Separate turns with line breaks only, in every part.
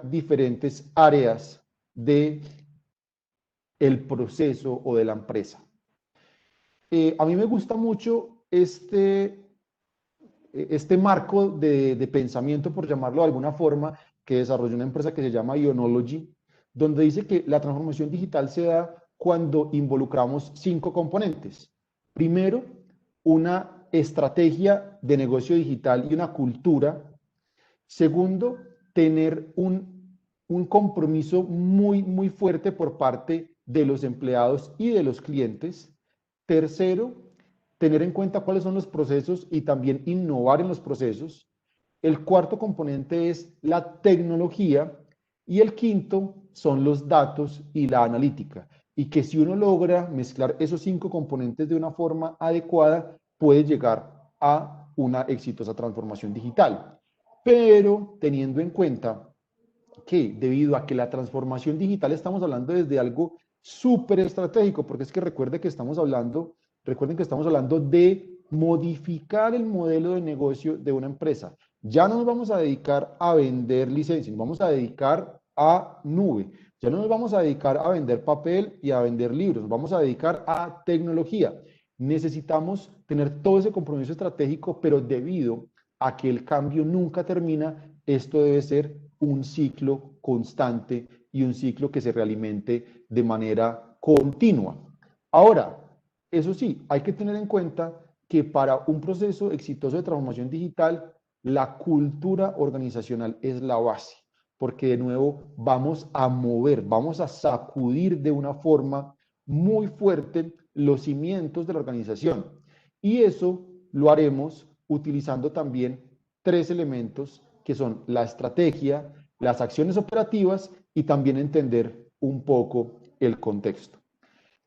diferentes áreas de el proceso o de la empresa. A mí me gusta mucho este marco de pensamiento, por llamarlo de alguna forma, que desarrolló una empresa que se llama Ionology, donde dice que la transformación digital se da cuando involucramos 5 componentes. Primero, una estrategia de negocio digital y una cultura. Segundo, tener un compromiso muy fuerte por parte de los empleados y de los clientes. Tercero, tener en cuenta cuáles son los procesos y también innovar en los procesos. El cuarto componente es la tecnología y el quinto son los datos y la analítica. Y que si uno logra mezclar esos 5 componentes de una forma adecuada, puede llegar a una exitosa transformación digital. Pero teniendo en cuenta que debido a que la transformación digital estamos hablando desde algo súper estratégico, porque es que recuerden que estamos hablando de modificar el modelo de negocio de una empresa. Ya no nos vamos a dedicar a vender licencias, nos vamos a dedicar a nube. Ya no nos vamos a dedicar a vender papel y a vender libros, nos vamos a dedicar a tecnología. Necesitamos tener todo ese compromiso estratégico, pero debido a que el cambio nunca termina, esto debe ser un ciclo constante y un ciclo que se realimente de manera continua. Ahora, eso sí, hay que tener en cuenta que para un proceso exitoso de transformación digital, la cultura organizacional es la base, porque de nuevo vamos a mover, vamos a sacudir de una forma muy fuerte los cimientos de la organización. Y eso lo haremos utilizando también 3 elementos que son la estrategia, las acciones operativas y también entender un poco el contexto.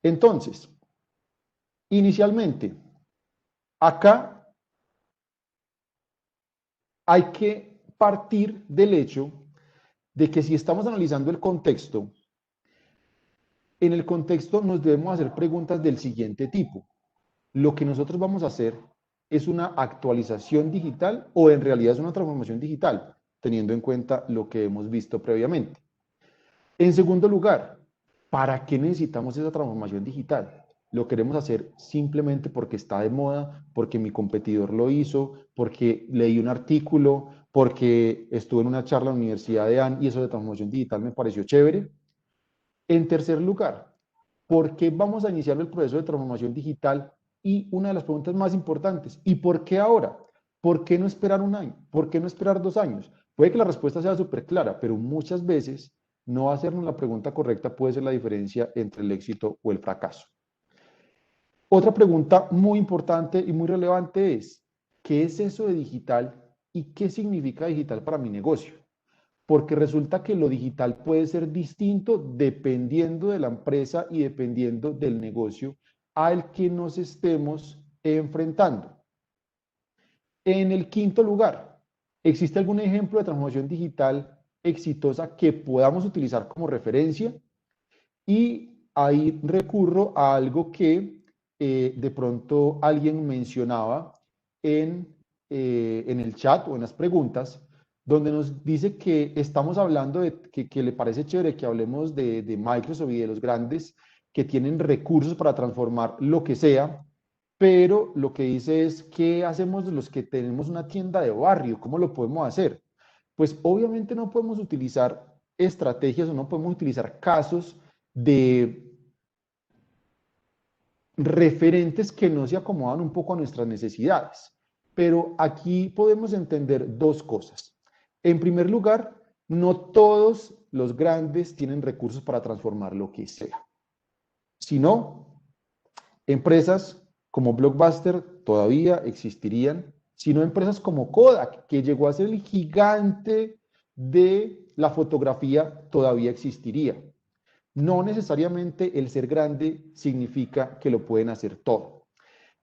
Entonces, inicialmente, acá hay que partir del hecho de que si estamos analizando el contexto, en el contexto nos debemos hacer preguntas del siguiente tipo. ¿Lo que nosotros vamos a hacer es una actualización digital o en realidad es una transformación digital, teniendo en cuenta lo que hemos visto previamente? En segundo lugar, ¿para qué necesitamos esa transformación digital? ¿Lo queremos hacer simplemente porque está de moda, porque mi competidor lo hizo, porque leí un artículo, porque estuve en una charla en la Universidad de AN y eso de transformación digital me pareció chévere? En tercer lugar, ¿por qué vamos a iniciar el proceso de transformación digital? Y una de las preguntas más importantes, ¿y por qué ahora? ¿Por qué no esperar un año? ¿Por qué no esperar 2 años? Puede que la respuesta sea súper clara, pero muchas veces no hacernos la pregunta correcta puede ser la diferencia entre el éxito o el fracaso. Otra pregunta muy importante y muy relevante es, ¿qué es eso de digital y qué significa digital para mi negocio? Porque resulta que lo digital puede ser distinto dependiendo de la empresa y dependiendo del negocio al que nos estemos enfrentando. En el quinto lugar, ¿existe algún ejemplo de transformación digital exitosa que podamos utilizar como referencia? Y ahí recurro a algo que de pronto alguien mencionaba en el chat o en las preguntas, donde nos dice que estamos hablando de que le parece chévere que hablemos de Microsoft y de los grandes que tienen recursos para transformar lo que sea, pero lo que dice es, ¿qué hacemos de los que tenemos una tienda de barrio? ¿Cómo lo podemos hacer? Pues obviamente no podemos utilizar estrategias o no podemos utilizar casos de referentes que no se acomodan un poco a nuestras necesidades. Pero aquí podemos entender 2 cosas. En primer lugar, no todos los grandes tienen recursos para transformar lo que sea, sino empresas como Blockbuster todavía existirían, sino empresas como Kodak, que llegó a ser el gigante de la fotografía, todavía existiría. No necesariamente el ser grande significa que lo pueden hacer todo.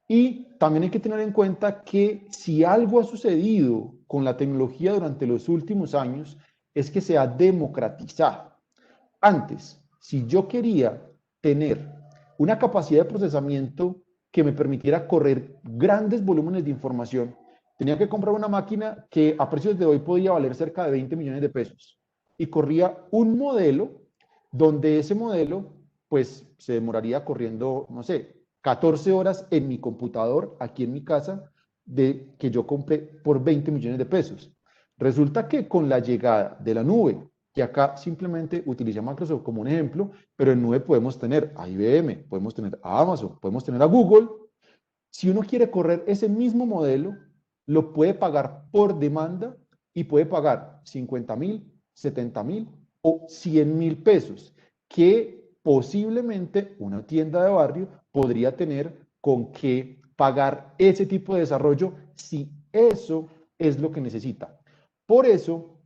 Y también hay que tener en cuenta que si algo ha sucedido con la tecnología durante los últimos años, es que se ha democratizado. Antes, si yo quería tener una capacidad de procesamiento que me permitiera correr grandes volúmenes de información, tenía que comprar una máquina que a precios de hoy podía valer cerca de 20 millones de pesos. y corría un modelo donde ese modelo pues se demoraría corriendo, no sé, 14 horas en mi computador, aquí en mi casa, de que yo compré por 20 millones de pesos. Resulta que con la llegada de la nube, que acá simplemente utiliza Microsoft como un ejemplo, pero en nube podemos tener a IBM, podemos tener a Amazon, podemos tener a Google. Si uno quiere correr ese mismo modelo, lo puede pagar por demanda y puede pagar 50.000, 70.000 o 100.000 pesos, que posiblemente una tienda de barrio podría tener con qué pagar ese tipo de desarrollo si eso es lo que necesita. Por eso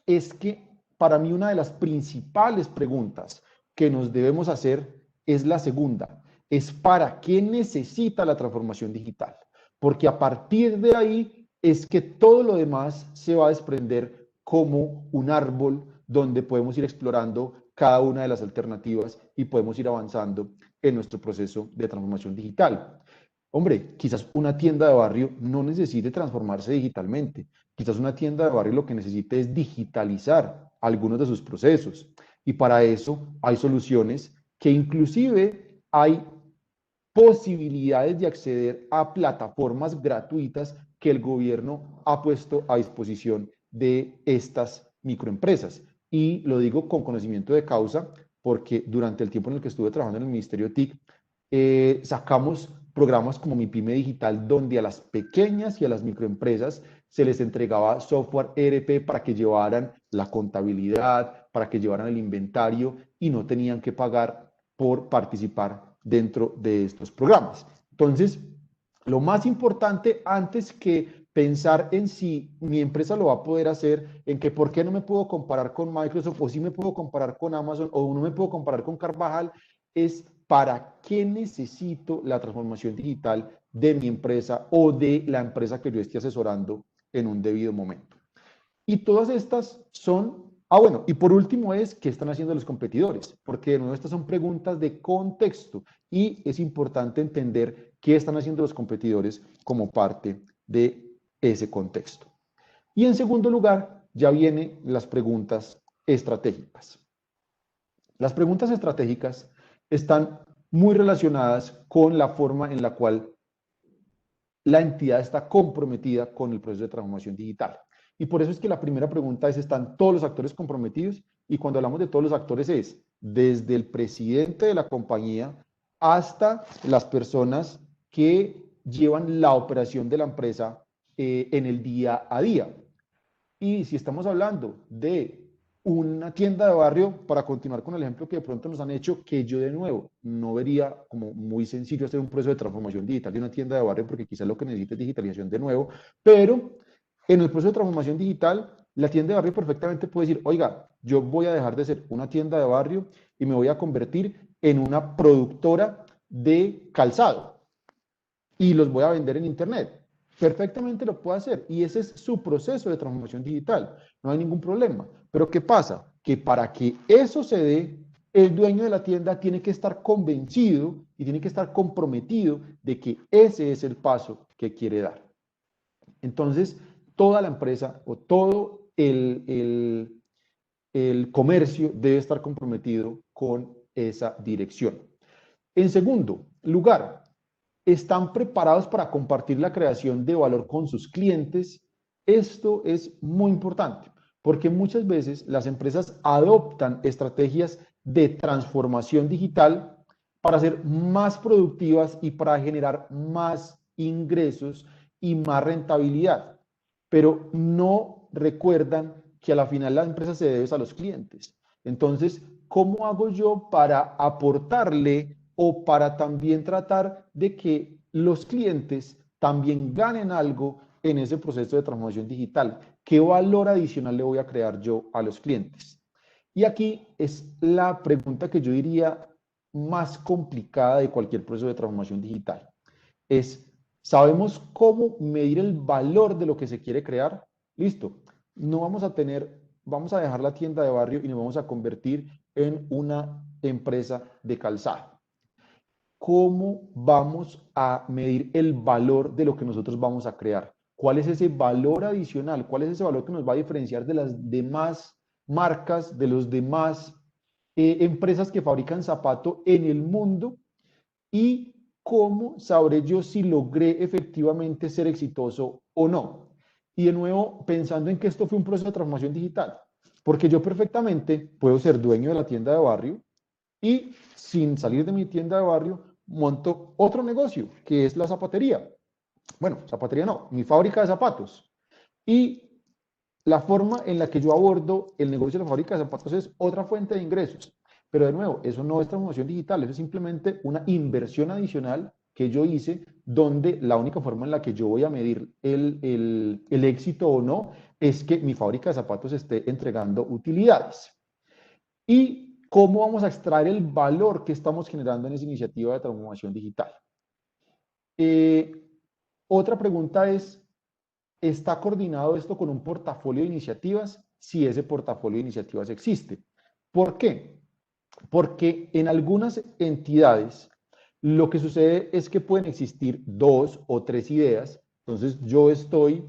es que para mí una de las principales preguntas que nos debemos hacer es la segunda, es para qué necesita la transformación digital, porque a partir de ahí es que todo lo demás se va a desprender como un árbol donde podemos ir explorando cada una de las alternativas y podemos ir avanzando en nuestro proceso de transformación digital. Hombre, quizás una tienda de barrio no necesite transformarse digitalmente. Quizás una tienda de barrio lo que necesite es digitalizar algunos de sus procesos. Y para eso hay soluciones que inclusive hay posibilidades de acceder a plataformas gratuitas que el gobierno ha puesto a disposición de estas microempresas. Y lo digo con conocimiento de causa porque durante el tiempo en el que estuve trabajando en el Ministerio TIC, sacamos programas como Mi Pyme Digital, donde a las pequeñas y a las microempresas se les entregaba software ERP para que llevaran la contabilidad, para que llevaran el inventario y no tenían que pagar por participar dentro de estos programas. Entonces, lo más importante antes que pensar en si mi empresa lo va a poder hacer, en que por qué no me puedo comparar con Microsoft o si me puedo comparar con Amazon o no me puedo comparar con Carvajal, es para qué necesito la transformación digital de mi empresa o de la empresa que yo esté asesorando en un debido momento. Y todas estas son, bueno, y por último es qué están haciendo los competidores, porque de nuevo estas son preguntas de contexto y es importante entender qué están haciendo los competidores como parte de ese contexto. Y en segundo lugar, ya vienen las preguntas estratégicas. Las preguntas estratégicas están muy relacionadas con la forma en la cual la entidad está comprometida con el proceso de transformación digital. Y por eso es que la primera pregunta es, ¿están todos los actores comprometidos? Y cuando hablamos de todos los actores es desde el presidente de la compañía hasta las personas que llevan la operación de la empresa en el día a día. Y si estamos hablando de una tienda de barrio, para continuar con el ejemplo que de pronto nos han hecho, que yo de nuevo no vería como muy sencillo hacer un proceso de transformación digital de una tienda de barrio, porque quizás lo que necesita es digitalización de nuevo, pero en el proceso de transformación digital, la tienda de barrio perfectamente puede decir, oiga, yo voy a dejar de ser una tienda de barrio y me voy a convertir en una productora de calzado y los voy a vender en Internet. Perfectamente lo puede hacer y ese es su proceso de transformación digital. No hay ningún problema. Pero ¿qué pasa? Que para que eso se dé, el dueño de la tienda tiene que estar convencido y tiene que estar comprometido de que ese es el paso que quiere dar. Entonces, toda la empresa o todo el comercio debe estar comprometido con esa dirección. En segundo lugar, ¿están preparados para compartir la creación de valor con sus clientes? Esto es muy importante porque muchas veces las empresas adoptan estrategias de transformación digital para ser más productivas y para generar más ingresos y más rentabilidad, pero no recuerdan que a la final la empresa se debe a los clientes. Entonces, ¿cómo hago yo para aportarle o para también tratar de que los clientes también ganen algo en ese proceso de transformación digital? ¿Qué valor adicional le voy a crear yo a los clientes? Y aquí es la pregunta que yo diría más complicada de cualquier proceso de transformación digital. Es, ¿sabemos cómo medir el valor de lo que se quiere crear? Listo. No vamos a tener, vamos a dejar la tienda de barrio y nos vamos a convertir en una empresa de calzado. ¿Cómo vamos a medir el valor de lo que nosotros vamos a crear? ¿Cuál es ese valor adicional? ¿Cuál es ese valor que nos va a diferenciar de las demás marcas, de los demás empresas que fabrican zapato en el mundo y cómo sabré yo si logré efectivamente ser exitoso o no. Y de nuevo, pensando en que esto fue un proceso de transformación digital, porque yo perfectamente puedo ser dueño de la tienda de barrio y sin salir de mi tienda de barrio monto otro negocio, que es la zapatería. Bueno, zapatería no, mi fábrica de zapatos. Y la forma en la que yo abordo el negocio de la fábrica de zapatos es otra fuente de ingresos. Pero de nuevo, eso no es transformación digital, eso es simplemente una inversión adicional que yo hice, donde la única forma en la que yo voy a medir el éxito o no es que mi fábrica de zapatos esté entregando utilidades. ¿Y cómo vamos a extraer el valor que estamos generando en esa iniciativa de transformación digital? Eh, Otra pregunta es, ¿está coordinado esto con un portafolio de iniciativas? Si ese portafolio de iniciativas existe. ¿Por qué? Porque en algunas entidades lo que sucede es que pueden existir 2 o 3 ideas. Entonces yo estoy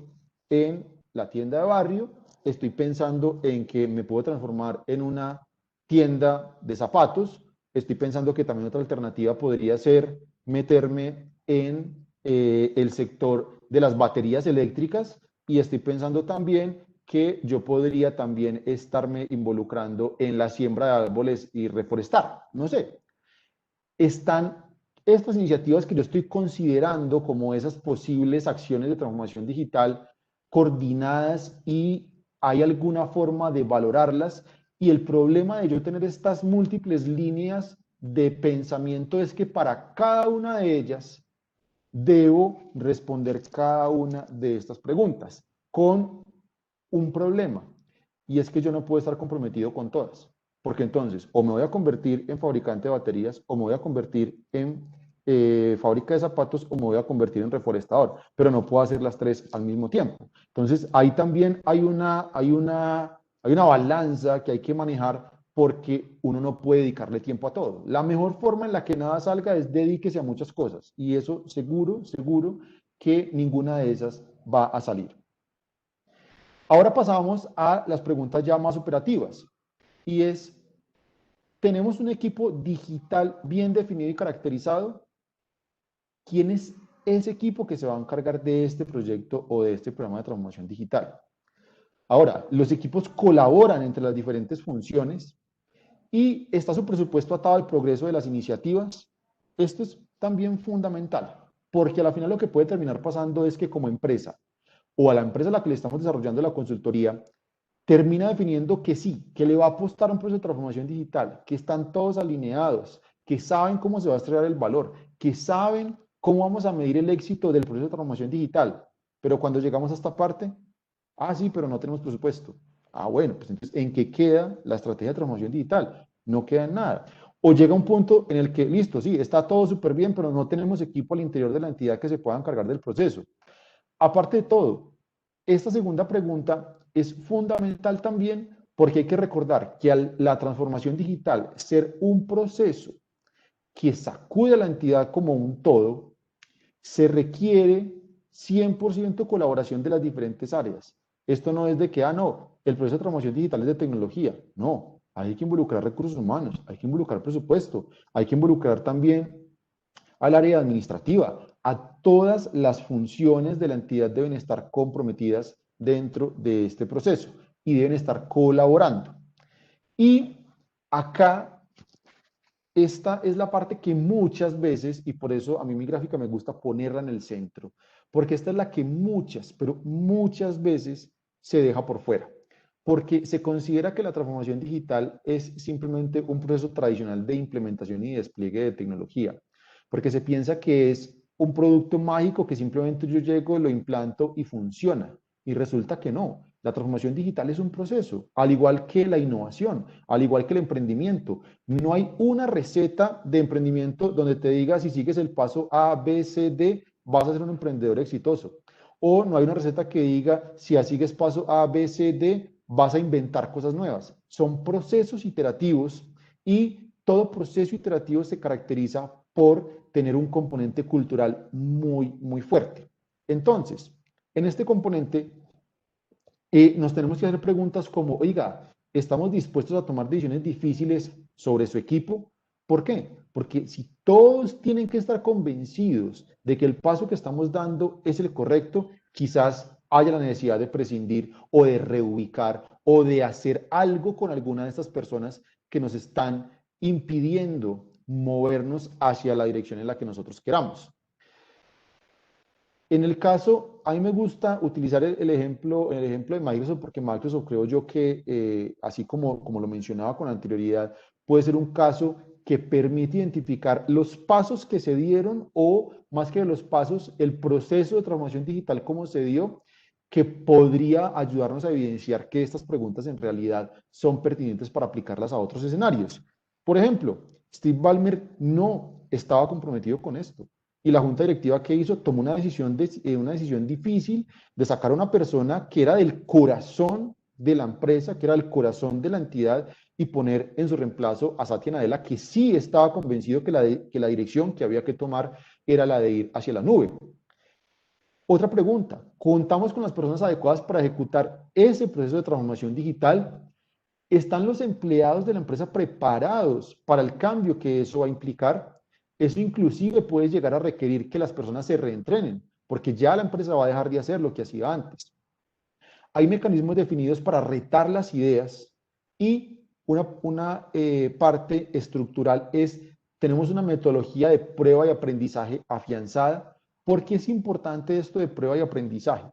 en la tienda de barrio, estoy pensando en que me puedo transformar en una tienda de zapatos, estoy pensando que también otra alternativa podría ser meterme en el sector de las baterías eléctricas y estoy pensando también que yo podría también estarme involucrando en la siembra de árboles y reforestar. No sé, están estas iniciativas que yo estoy considerando como esas posibles acciones de transformación digital coordinadas y hay alguna forma de valorarlas. Y el problema de yo tener estas múltiples líneas de pensamiento es que para cada una de ellas debo responder cada una de estas preguntas con un problema, y es que yo no puedo estar comprometido con todas, porque entonces o me voy a convertir en fabricante de baterías, o me voy a convertir en fábrica de zapatos, o me voy a convertir en reforestador, pero no puedo hacer las 3 al mismo tiempo. Entonces ahí también hay una balanza que hay que manejar porque uno no puede dedicarle tiempo a todo. La mejor forma en la que nada salga es dedíquese a muchas cosas y eso seguro, seguro que ninguna de esas va a salir. Ahora pasamos a las preguntas ya más operativas y es, ¿tenemos un equipo digital bien definido y caracterizado? ¿Quién es ese equipo que se va a encargar de este proyecto o de este programa de transformación digital? Ahora, los equipos colaboran entre las diferentes funciones y está su presupuesto atado al progreso de las iniciativas. Esto es también fundamental, porque al final lo que puede terminar pasando es que como empresa o a la empresa a la que le estamos desarrollando la consultoría, termina definiendo que sí, que le va a apostar a un proceso de transformación digital, que están todos alineados, que saben cómo se va a extraer el valor, que saben cómo vamos a medir el éxito del proceso de transformación digital. Pero cuando llegamos a esta parte, sí, pero no tenemos presupuesto. Bueno, pues entonces, ¿en qué queda la estrategia de transformación digital? No queda en nada. O llega un punto en el que, listo, sí, está todo súper bien, pero no tenemos equipo al interior de la entidad que se pueda encargar del proceso. Aparte de todo, esta segunda pregunta es fundamental también porque hay que recordar que la transformación digital ser un proceso que sacude a la entidad como un todo, se requiere 100% colaboración de las diferentes áreas. Esto no es de que, no, el proceso de transformación digital es de tecnología. No, hay que involucrar recursos humanos, hay que involucrar presupuesto, hay que involucrar también al área administrativa, a todas las funciones de la entidad deben estar comprometidas dentro de este proceso y deben estar colaborando. Y acá, esta es la parte que muchas veces, y por eso a mí mi gráfica me gusta ponerla en el centro, porque esta es la que muchas, pero muchas veces se deja por fuera, porque se considera que la transformación digital es simplemente un proceso tradicional de implementación y despliegue de tecnología, porque se piensa que es un producto mágico que simplemente yo llego, lo implanto y funciona. Y resulta que no. La transformación digital es un proceso, al igual que la innovación, al igual que el emprendimiento. No hay una receta de emprendimiento donde te diga si sigues el paso A, B, C, D, vas a ser un emprendedor exitoso. O no hay una receta que diga si sigues paso A, B, C, D, vas a inventar cosas nuevas. Son procesos iterativos y todo proceso iterativo se caracteriza por tener un componente cultural muy, muy fuerte. Entonces, en este componente nos tenemos que hacer preguntas como, oiga, estamos dispuestos a tomar decisiones difíciles sobre su equipo. ¿Por qué? Porque si todos tienen que estar convencidos de que el paso que estamos dando es el correcto, quizás haya la necesidad de prescindir o de reubicar o de hacer algo con alguna de estas personas que nos están impidiendo movernos hacia la dirección en la que nosotros queramos. En el caso, a mí me gusta utilizar el ejemplo de Microsoft, porque Microsoft creo yo que, así como lo mencionaba con anterioridad, puede ser un caso que permite identificar los pasos que se dieron o, más que los pasos, el proceso de transformación digital como se dio, que podría ayudarnos a evidenciar que estas preguntas en realidad son pertinentes para aplicarlas a otros escenarios. Por ejemplo, Steve Ballmer no estaba comprometido con esto. Y la junta directiva que hizo tomó una decisión difícil de sacar a una persona que era del corazón de la empresa, que era el corazón de la entidad, y poner en su reemplazo a Satya Nadella, que sí estaba convencido que la dirección que había que tomar era la de ir hacia la nube. Otra pregunta, ¿contamos con las personas adecuadas para ejecutar ese proceso de transformación digital? ¿Están los empleados de la empresa preparados para el cambio que eso va a implicar? Eso inclusive puede llegar a requerir que las personas se reentrenen, porque ya la empresa va a dejar de hacer lo que hacía antes. Hay mecanismos definidos para retar las ideas y una parte estructural es, tenemos una metodología de prueba y aprendizaje afianzada. ¿Por qué es importante esto de prueba y aprendizaje?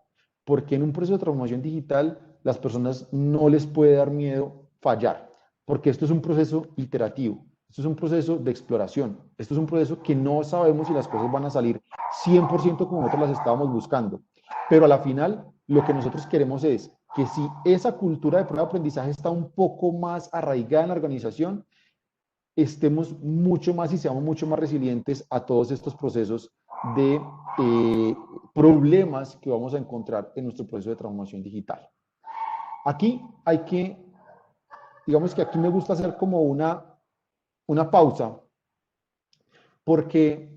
Porque en un proceso de transformación digital las personas no les puede dar miedo fallar, porque esto es un proceso iterativo, esto es un proceso de exploración, esto es un proceso que no sabemos si las cosas van a salir 100% como nosotros las estábamos buscando, pero a la final lo que nosotros queremos es que si esa cultura de prueba de aprendizaje está un poco más arraigada en la organización, estemos mucho más y seamos mucho más resilientes a todos estos procesos de problemas que vamos a encontrar en nuestro proceso de transformación digital. Aquí hay que, digamos que aquí me gusta hacer como una pausa, porque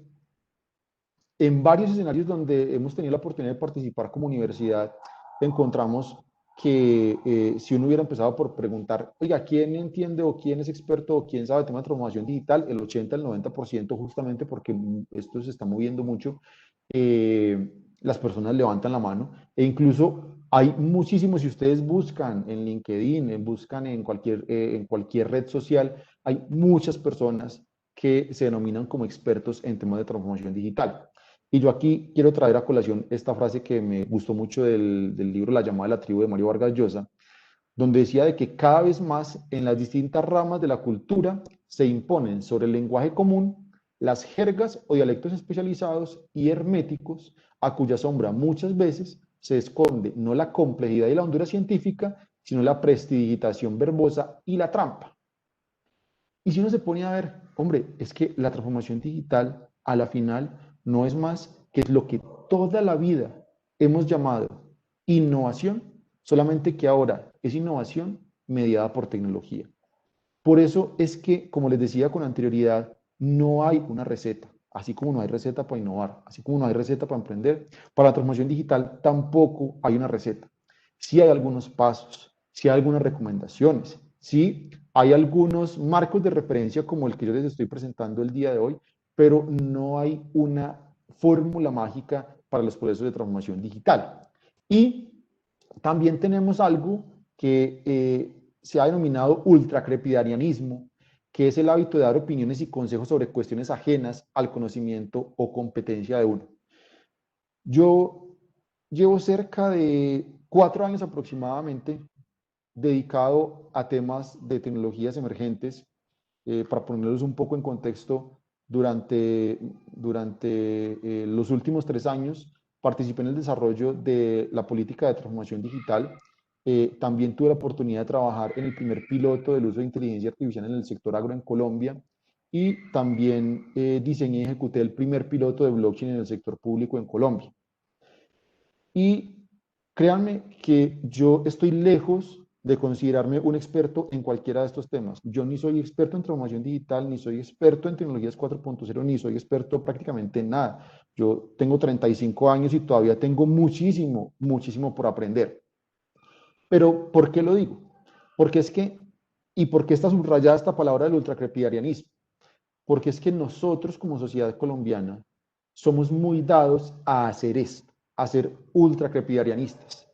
en varios escenarios donde hemos tenido la oportunidad de participar como universidad, encontramos que si uno hubiera empezado por preguntar, oiga, ¿quién entiende o quién es experto o quién sabe de tema de transformación digital? El 80, el 90%, justamente porque esto se está moviendo mucho, las personas levantan la mano e incluso hay muchísimos, si ustedes buscan en LinkedIn, buscan en cualquier red social, hay muchas personas que se denominan como expertos en temas de transformación digital. Y yo aquí quiero traer a colación esta frase que me gustó mucho del libro La llamada de la tribu de Mario Vargas Llosa, donde decía de que cada vez más en las distintas ramas de la cultura se imponen sobre el lenguaje común las jergas o dialectos especializados y herméticos a cuya sombra muchas veces se esconde no la complejidad y la hondura científica, sino la prestidigitación verbosa y la trampa. Y si uno se pone a ver, hombre, es que la transformación digital a la final no es más que lo que toda la vida hemos llamado innovación, solamente que ahora es innovación mediada por tecnología. Por eso es que, como les decía con anterioridad, no hay una receta. Así como no hay receta para innovar, así como no hay receta para emprender, para la transformación digital tampoco hay una receta. Sí hay algunos pasos, sí hay algunas recomendaciones, sí hay algunos marcos de referencia como el que yo les estoy presentando el día de hoy, pero no hay una fórmula mágica para los procesos de transformación digital. Y también tenemos algo que se ha denominado ultracrepidarianismo, que es el hábito de dar opiniones y consejos sobre cuestiones ajenas al conocimiento o competencia de uno. Yo llevo cerca de 4 años aproximadamente dedicado a temas de tecnologías emergentes. Para ponerlos un poco en contexto, durante los últimos 3 años participé en el desarrollo de la política de transformación digital. También tuve la oportunidad de trabajar en el primer piloto del uso de inteligencia artificial en el sector agro en Colombia y también diseñé y ejecuté el primer piloto de blockchain en el sector público en Colombia. Y créanme que yo estoy lejos de considerarme un experto en cualquiera de estos temas. Yo ni soy experto en transformación digital, ni soy experto en tecnologías 4.0, ni soy experto prácticamente en nada. Yo tengo 35 años y todavía tengo muchísimo, muchísimo por aprender. Pero, ¿por qué lo digo? Porque es que, ¿y por qué está subrayada esta palabra del ultracrepidarianismo? Porque es que nosotros como sociedad colombiana somos muy dados a hacer esto, a ser ultracrepidarianistas.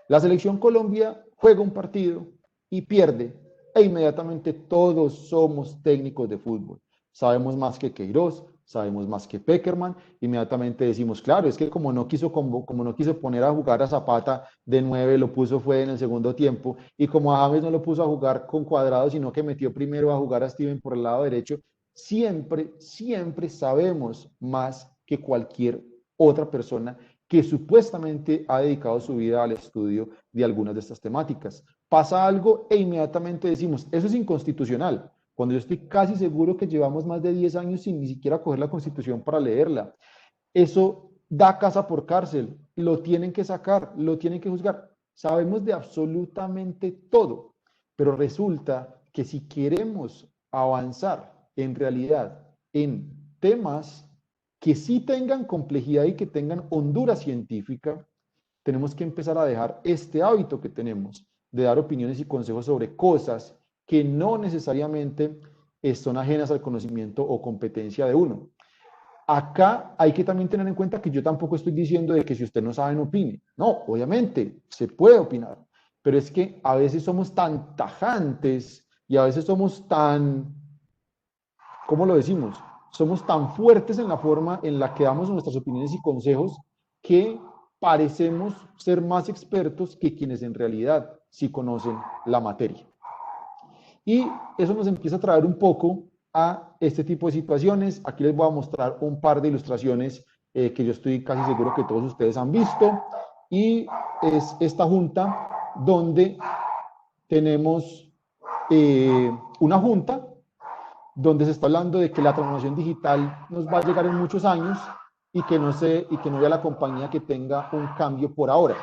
La selección Colombia juega un partido y pierde e inmediatamente todos somos técnicos de fútbol. Sabemos más que Queiroz, sabemos más que Peckerman, inmediatamente decimos, claro, es que como no quiso poner a jugar a Zapata de 9, lo puso fue en el segundo tiempo, y como a James no lo puso a jugar con Cuadrado, sino que metió primero a jugar a Steven por el lado derecho, siempre sabemos más que cualquier otra persona que supuestamente ha dedicado su vida al estudio de algunas de estas temáticas. Pasa algo e inmediatamente decimos, eso es inconstitucional, cuando yo estoy casi seguro que llevamos más de 10 años sin ni siquiera coger la Constitución para leerla. Eso da casa por cárcel, lo tienen que sacar, lo tienen que juzgar. Sabemos de absolutamente todo, pero resulta que si queremos avanzar en realidad en temas que sí tengan complejidad y que tengan hondura científica, tenemos que empezar a dejar este hábito que tenemos de dar opiniones y consejos sobre cosas que no necesariamente son ajenas al conocimiento o competencia de uno. Acá hay que también tener en cuenta que yo tampoco estoy diciendo de que si usted no sabe no opine. No, obviamente se puede opinar, pero es que a veces somos tan tajantes y a veces somos tan, ¿cómo lo decimos? Somos tan fuertes en la forma en la que damos nuestras opiniones y consejos que parecemos ser más expertos que quienes en realidad sí conocen la materia. Y eso nos empieza a traer un poco a este tipo de situaciones. Aquí les voy a mostrar un par de ilustraciones que yo estoy casi seguro que todos ustedes han visto. Y es esta junta donde tenemos una junta donde se está hablando de que la transformación digital nos va a llegar en muchos años y que no vea la compañía que tenga un cambio por ahora.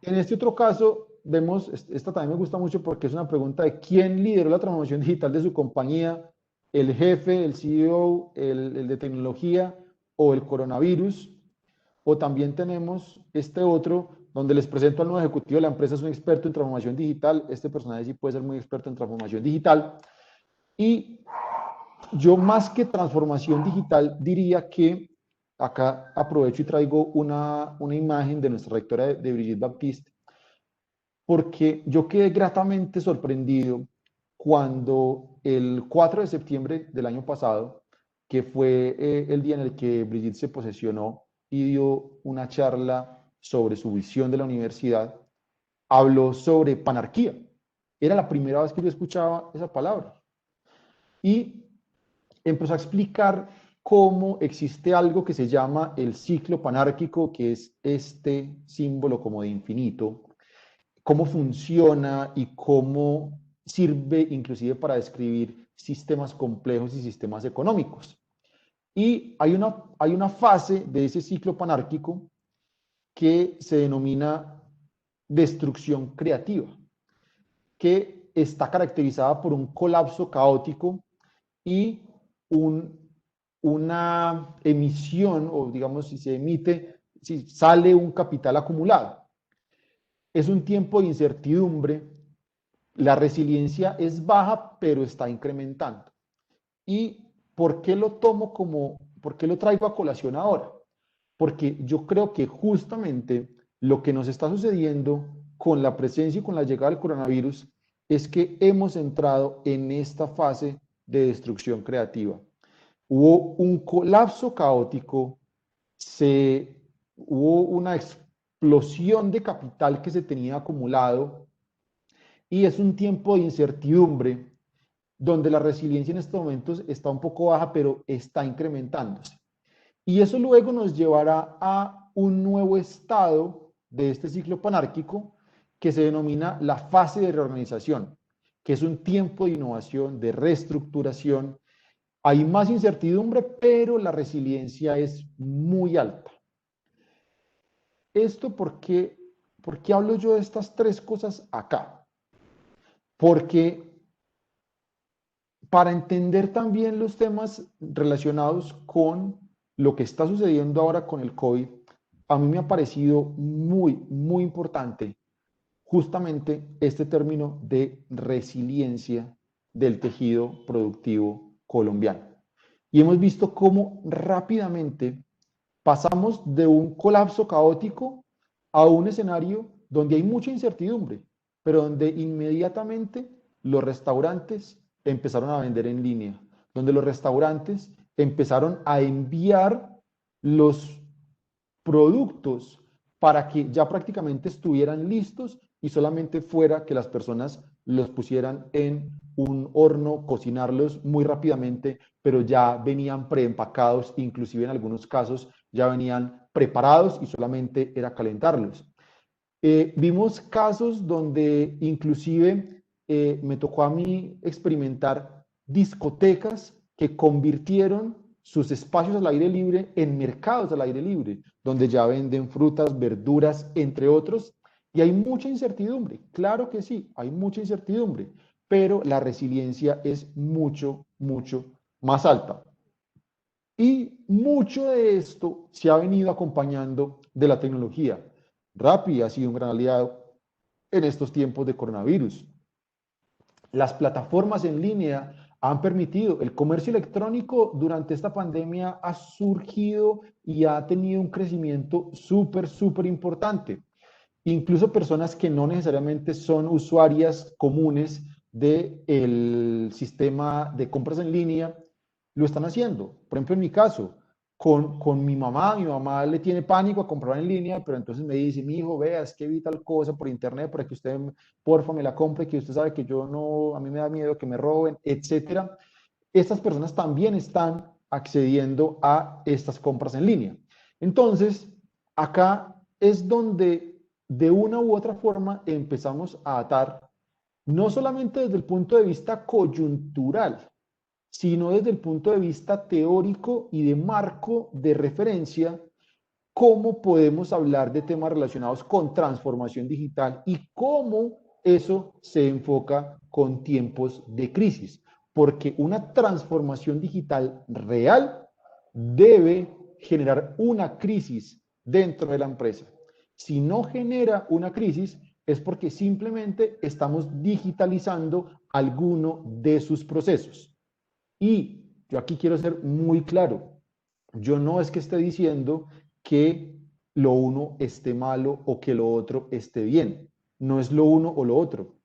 En este otro caso, vemos, esta también me gusta mucho porque es una pregunta de quién lideró la transformación digital de su compañía, el jefe, el CEO, el de tecnología o el coronavirus. O también tenemos este otro, donde les presento al nuevo ejecutivo de la empresa, es un experto en transformación digital. Este personaje sí puede ser muy experto en transformación digital. Y yo más que transformación digital diría que acá aprovecho y traigo una imagen de nuestra rectora de Brigitte Baptiste, porque yo quedé gratamente sorprendido cuando el 4 de septiembre del año pasado, que fue el día en el que Brigitte se posesionó y dio una charla sobre su visión de la universidad, habló sobre panarquía. Era la primera vez que yo escuchaba esa palabra. Y empezó a explicar cómo existe algo que se llama el ciclo panárquico, que es este símbolo como de infinito, cómo funciona y cómo sirve inclusive para describir sistemas complejos y sistemas económicos. Y hay una fase de ese ciclo panárquico que se denomina destrucción creativa, que está caracterizada por un colapso caótico y un, una emisión, o digamos, si se emite, si sale un capital acumulado. Es un tiempo de incertidumbre, la resiliencia es baja, pero está incrementando. ¿Y por qué lo tomo como, por qué lo traigo a colación ahora? Porque yo creo que justamente lo que nos está sucediendo con la presencia y con la llegada del coronavirus es que hemos entrado en esta fase de destrucción creativa. Hubo un colapso caótico, hubo una explosión de capital que se tenía acumulado y es un tiempo de incertidumbre donde la resiliencia en estos momentos está un poco baja, pero está incrementándose. Y eso luego nos llevará a un nuevo estado de este ciclo panárquico que se denomina la fase de reorganización, que es un tiempo de innovación, de reestructuración. Hay más incertidumbre, pero la resiliencia es muy alta. ¿Esto por qué hablo yo de estas tres cosas acá? Porque para entender también los temas relacionados con lo que está sucediendo ahora con el COVID, a mí me ha parecido muy, muy importante justamente este término de resiliencia del tejido productivo colombiano. Y hemos visto cómo rápidamente pasamos de un colapso caótico a un escenario donde hay mucha incertidumbre, pero donde inmediatamente los restaurantes empezaron a vender en línea, donde los restaurantes empezaron a enviar los productos para que ya prácticamente estuvieran listos y solamente fuera que las personas los pusieran en un horno, cocinarlos muy rápidamente, pero ya venían preempacados, inclusive en algunos casos ya venían preparados y solamente era calentarlos. Vimos casos donde inclusive me tocó a mí experimentar discotecas que convirtieron sus espacios al aire libre en mercados al aire libre, donde ya venden frutas, verduras, entre otros, y hay mucha incertidumbre. Claro que sí, hay mucha incertidumbre, pero la resiliencia es mucho, mucho más alta. Y mucho de esto se ha venido acompañando de la tecnología. Rappi ha sido un gran aliado en estos tiempos de coronavirus. Las plataformas en línea han permitido, el comercio electrónico durante esta pandemia ha surgido y ha tenido un crecimiento súper, súper importante. Incluso personas que no necesariamente son usuarias comunes del sistema de compras en línea, lo están haciendo. Por ejemplo, en mi caso, con mi mamá le tiene pánico a comprar en línea, pero entonces me dice, mi hijo, vea, es que vi tal cosa por internet para que usted, porfa, me la compre, que usted sabe que yo no, a mí me da miedo que me roben, etcétera. Estas personas también están accediendo a estas compras en línea. Entonces, acá es donde de una u otra forma empezamos a atar, no solamente desde el punto de vista coyuntural, sino desde el punto de vista teórico y de marco de referencia, cómo podemos hablar de temas relacionados con transformación digital y cómo eso se enfoca con tiempos de crisis. Porque una transformación digital real debe generar una crisis dentro de la empresa. Si no genera una crisis, es porque simplemente estamos digitalizando alguno de sus procesos. Y yo aquí quiero ser muy claro. Yo no es que esté diciendo que lo uno esté malo o que lo otro esté bien. No es lo uno o lo otro.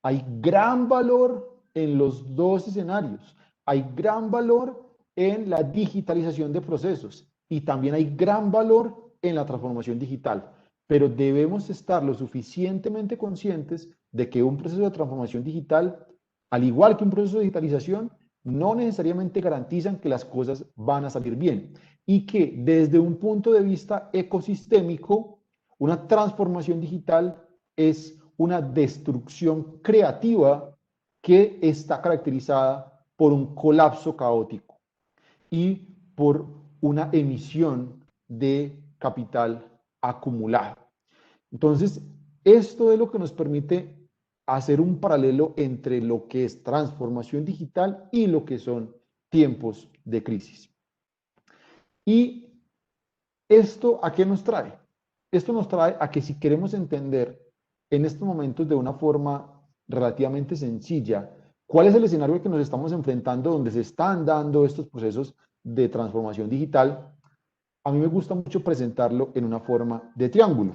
Hay gran valor en los dos escenarios. Hay gran valor en la digitalización de procesos y también hay gran valor en la transformación digital. Pero debemos estar lo suficientemente conscientes de que un proceso de transformación digital, al igual que un proceso de digitalización, no necesariamente garantizan que las cosas van a salir bien y que desde un punto de vista ecosistémico, una transformación digital es una destrucción creativa que está caracterizada por un colapso caótico y por una emisión de capital acumulado. Entonces, esto es lo que nos permite hacer un paralelo entre lo que es transformación digital y lo que son tiempos de crisis. ¿Y esto a qué nos trae? Esto nos trae a que si queremos entender en estos momentos de una forma relativamente sencilla cuál es el escenario al que nos estamos enfrentando donde se están dando estos procesos de transformación digital, a mí me gusta mucho presentarlo en una forma de triángulo,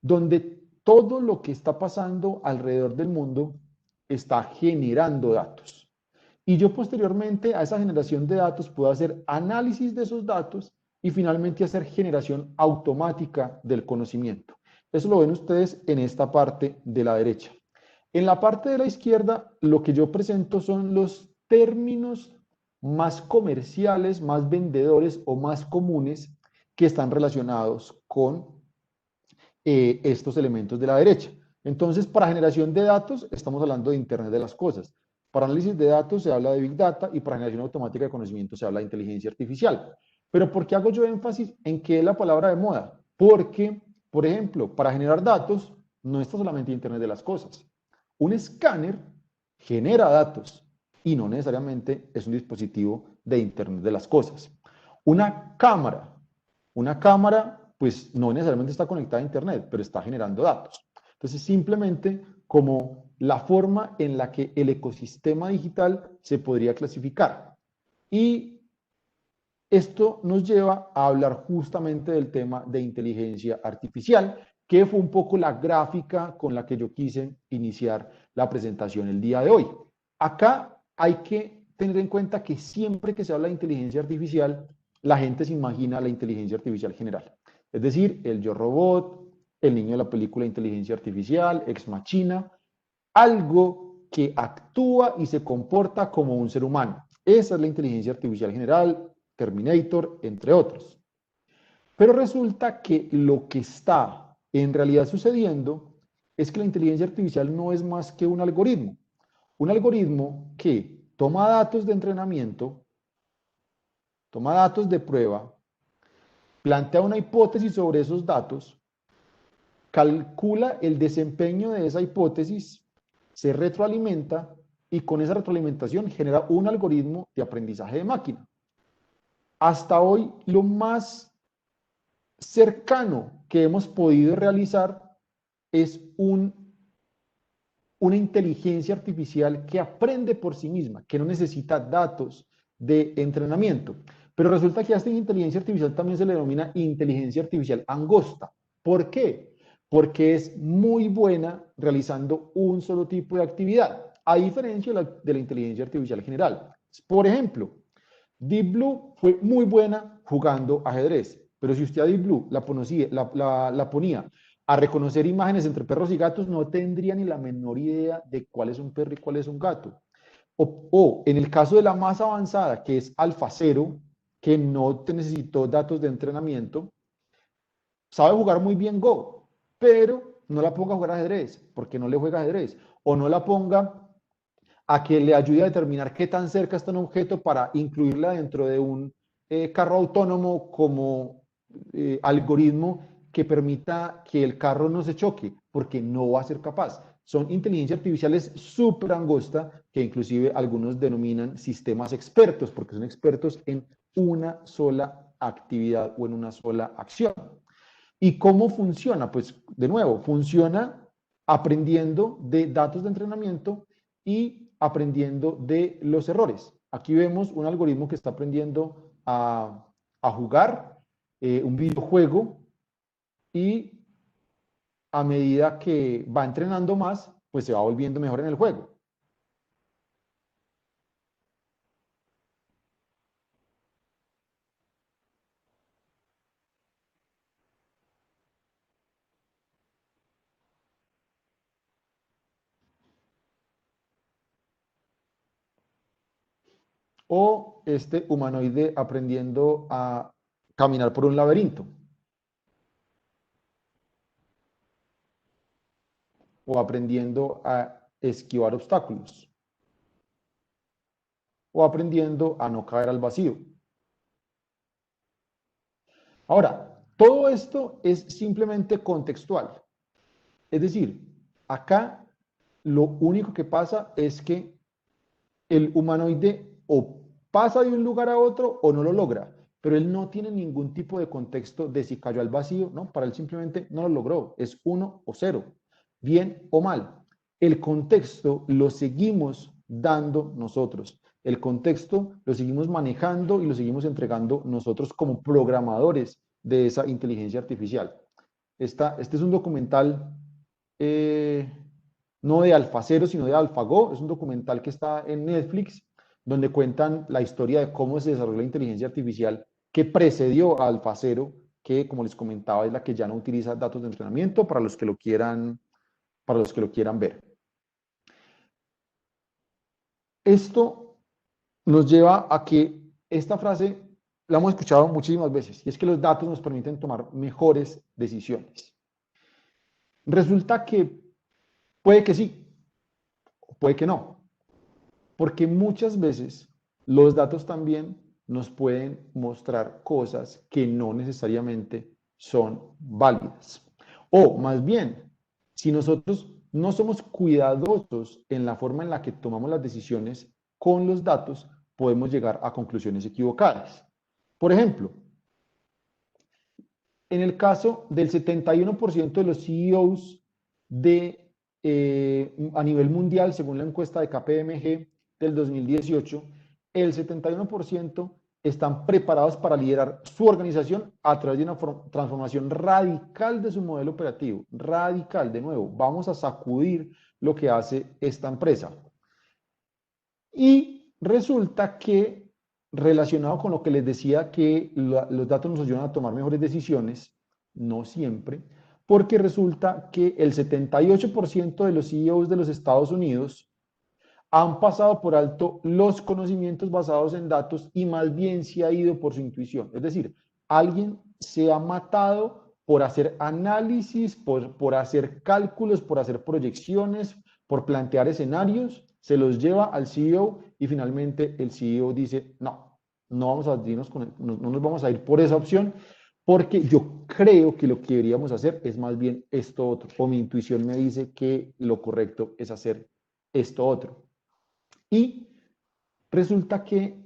donde todo lo que está pasando alrededor del mundo está generando datos. Y yo posteriormente a esa generación de datos puedo hacer análisis de esos datos y finalmente hacer generación automática del conocimiento. Eso lo ven ustedes en esta parte de la derecha. En la parte de la izquierda, lo que yo presento son los términos más comerciales, más vendedores o más comunes que están relacionados con estos elementos de la derecha. Entonces, para generación de datos, estamos hablando de Internet de las cosas. Para análisis de datos se habla de Big Data y para generación automática de conocimiento se habla de inteligencia artificial. Pero ¿por qué hago yo énfasis en qué es la palabra de moda? Porque, por ejemplo, para generar datos no está solamente Internet de las cosas. Un escáner genera datos y no necesariamente es un dispositivo de Internet de las cosas. Una cámara pues no necesariamente está conectada a Internet, pero está generando datos. Entonces, simplemente como la forma en la que el ecosistema digital se podría clasificar. Y esto nos lleva a hablar justamente del tema de inteligencia artificial, que fue un poco la gráfica con la que yo quise iniciar la presentación el día de hoy. Acá hay que tener en cuenta que siempre que se habla de inteligencia artificial, la gente se imagina la inteligencia artificial general. Es decir, el Yo Robot, el niño de la película Inteligencia Artificial, Ex Machina, algo que actúa y se comporta como un ser humano. Esa es la inteligencia artificial general, Terminator, entre otros. Pero resulta que lo que está en realidad sucediendo es que la inteligencia artificial no es más que un algoritmo que toma datos de entrenamiento, toma datos de prueba, plantea una hipótesis sobre esos datos, calcula el desempeño de esa hipótesis, se retroalimenta y con esa retroalimentación genera un algoritmo de aprendizaje de máquina. Hasta hoy, lo más cercano que hemos podido realizar es una inteligencia artificial que aprende por sí misma, que no necesita datos de entrenamiento. Pero resulta que a esta inteligencia artificial también se le denomina inteligencia artificial angosta. ¿Por qué? Porque es muy buena realizando un solo tipo de actividad, a diferencia de la inteligencia artificial general. Por ejemplo, Deep Blue fue muy buena jugando ajedrez, pero si usted a Deep Blue la ponía a reconocer imágenes entre perros y gatos, no tendría ni la menor idea de cuál es un perro y cuál es un gato. O en el caso de la más avanzada, que es AlphaZero, que no te necesitó datos de entrenamiento, sabe jugar muy bien Go, pero no la ponga a jugar ajedrez, porque no le juega ajedrez. O no la ponga a que le ayude a determinar qué tan cerca está un objeto para incluirla dentro de un carro autónomo como algoritmo que permita que el carro no se choque, porque no va a ser capaz. Son inteligencias artificiales súper angostas que inclusive algunos denominan sistemas expertos, porque son expertos en una sola actividad o en una sola acción. ¿Y cómo funciona? Pues de nuevo, funciona aprendiendo de datos de entrenamiento y aprendiendo de los errores. Aquí vemos un algoritmo que está aprendiendo a jugar un videojuego y a medida que va entrenando más, pues se va volviendo mejor en el juego. O este humanoide aprendiendo a caminar por un laberinto o aprendiendo a esquivar obstáculos o aprendiendo a no caer al vacío. Ahora, todo esto es simplemente contextual. Es decir, acá lo único que pasa es que el humanoide o pasa de un lugar a otro o no lo logra, pero él no tiene ningún tipo de contexto de si cayó al vacío, ¿no? Para él simplemente no lo logró, es 1 o 0, bien o mal. El contexto lo seguimos dando nosotros. El contexto lo seguimos manejando y lo seguimos entregando nosotros como programadores de esa inteligencia artificial. Este es un documental eh, no de AlphaZero, sino de AlphaGo. Es un documental que está en Netflix, donde cuentan la historia de cómo se desarrolló la inteligencia artificial que precedió a AlphaZero, que, como les comentaba, es la que ya no utiliza datos de entrenamiento para los que lo quieran ver. Esto nos lleva a que esta frase la hemos escuchado muchísimas veces, y es que los datos nos permiten tomar mejores decisiones. Resulta que puede que sí, o puede que no, porque muchas veces los datos también nos pueden mostrar cosas que no necesariamente son válidas. O más bien, si nosotros no somos cuidadosos en la forma en la que tomamos las decisiones con los datos, podemos llegar a conclusiones equivocadas. Por ejemplo, En el caso del 71% de los CEOs a nivel mundial, según la encuesta de KPMG del 2018, el 71% están preparados para liderar su organización a través de una transformación radical de su modelo operativo. Radical, de nuevo, vamos a sacudir lo que hace esta empresa. Y resulta que, relacionado con lo que les decía, que los datos nos ayudan a tomar mejores decisiones, no siempre, porque resulta que el 78% de los CEOs de los Estados Unidos han pasado por alto los conocimientos basados en datos y más bien se ha ido por su intuición. Es decir, alguien se ha matado por hacer análisis, por hacer cálculos, por hacer proyecciones, por plantear escenarios, se los lleva al CEO y finalmente el CEO dice, no, no vamos a irnos no nos vamos a ir por esa opción porque yo creo que lo que deberíamos hacer es más bien esto otro, o mi intuición me dice que lo correcto es hacer esto otro. Y resulta que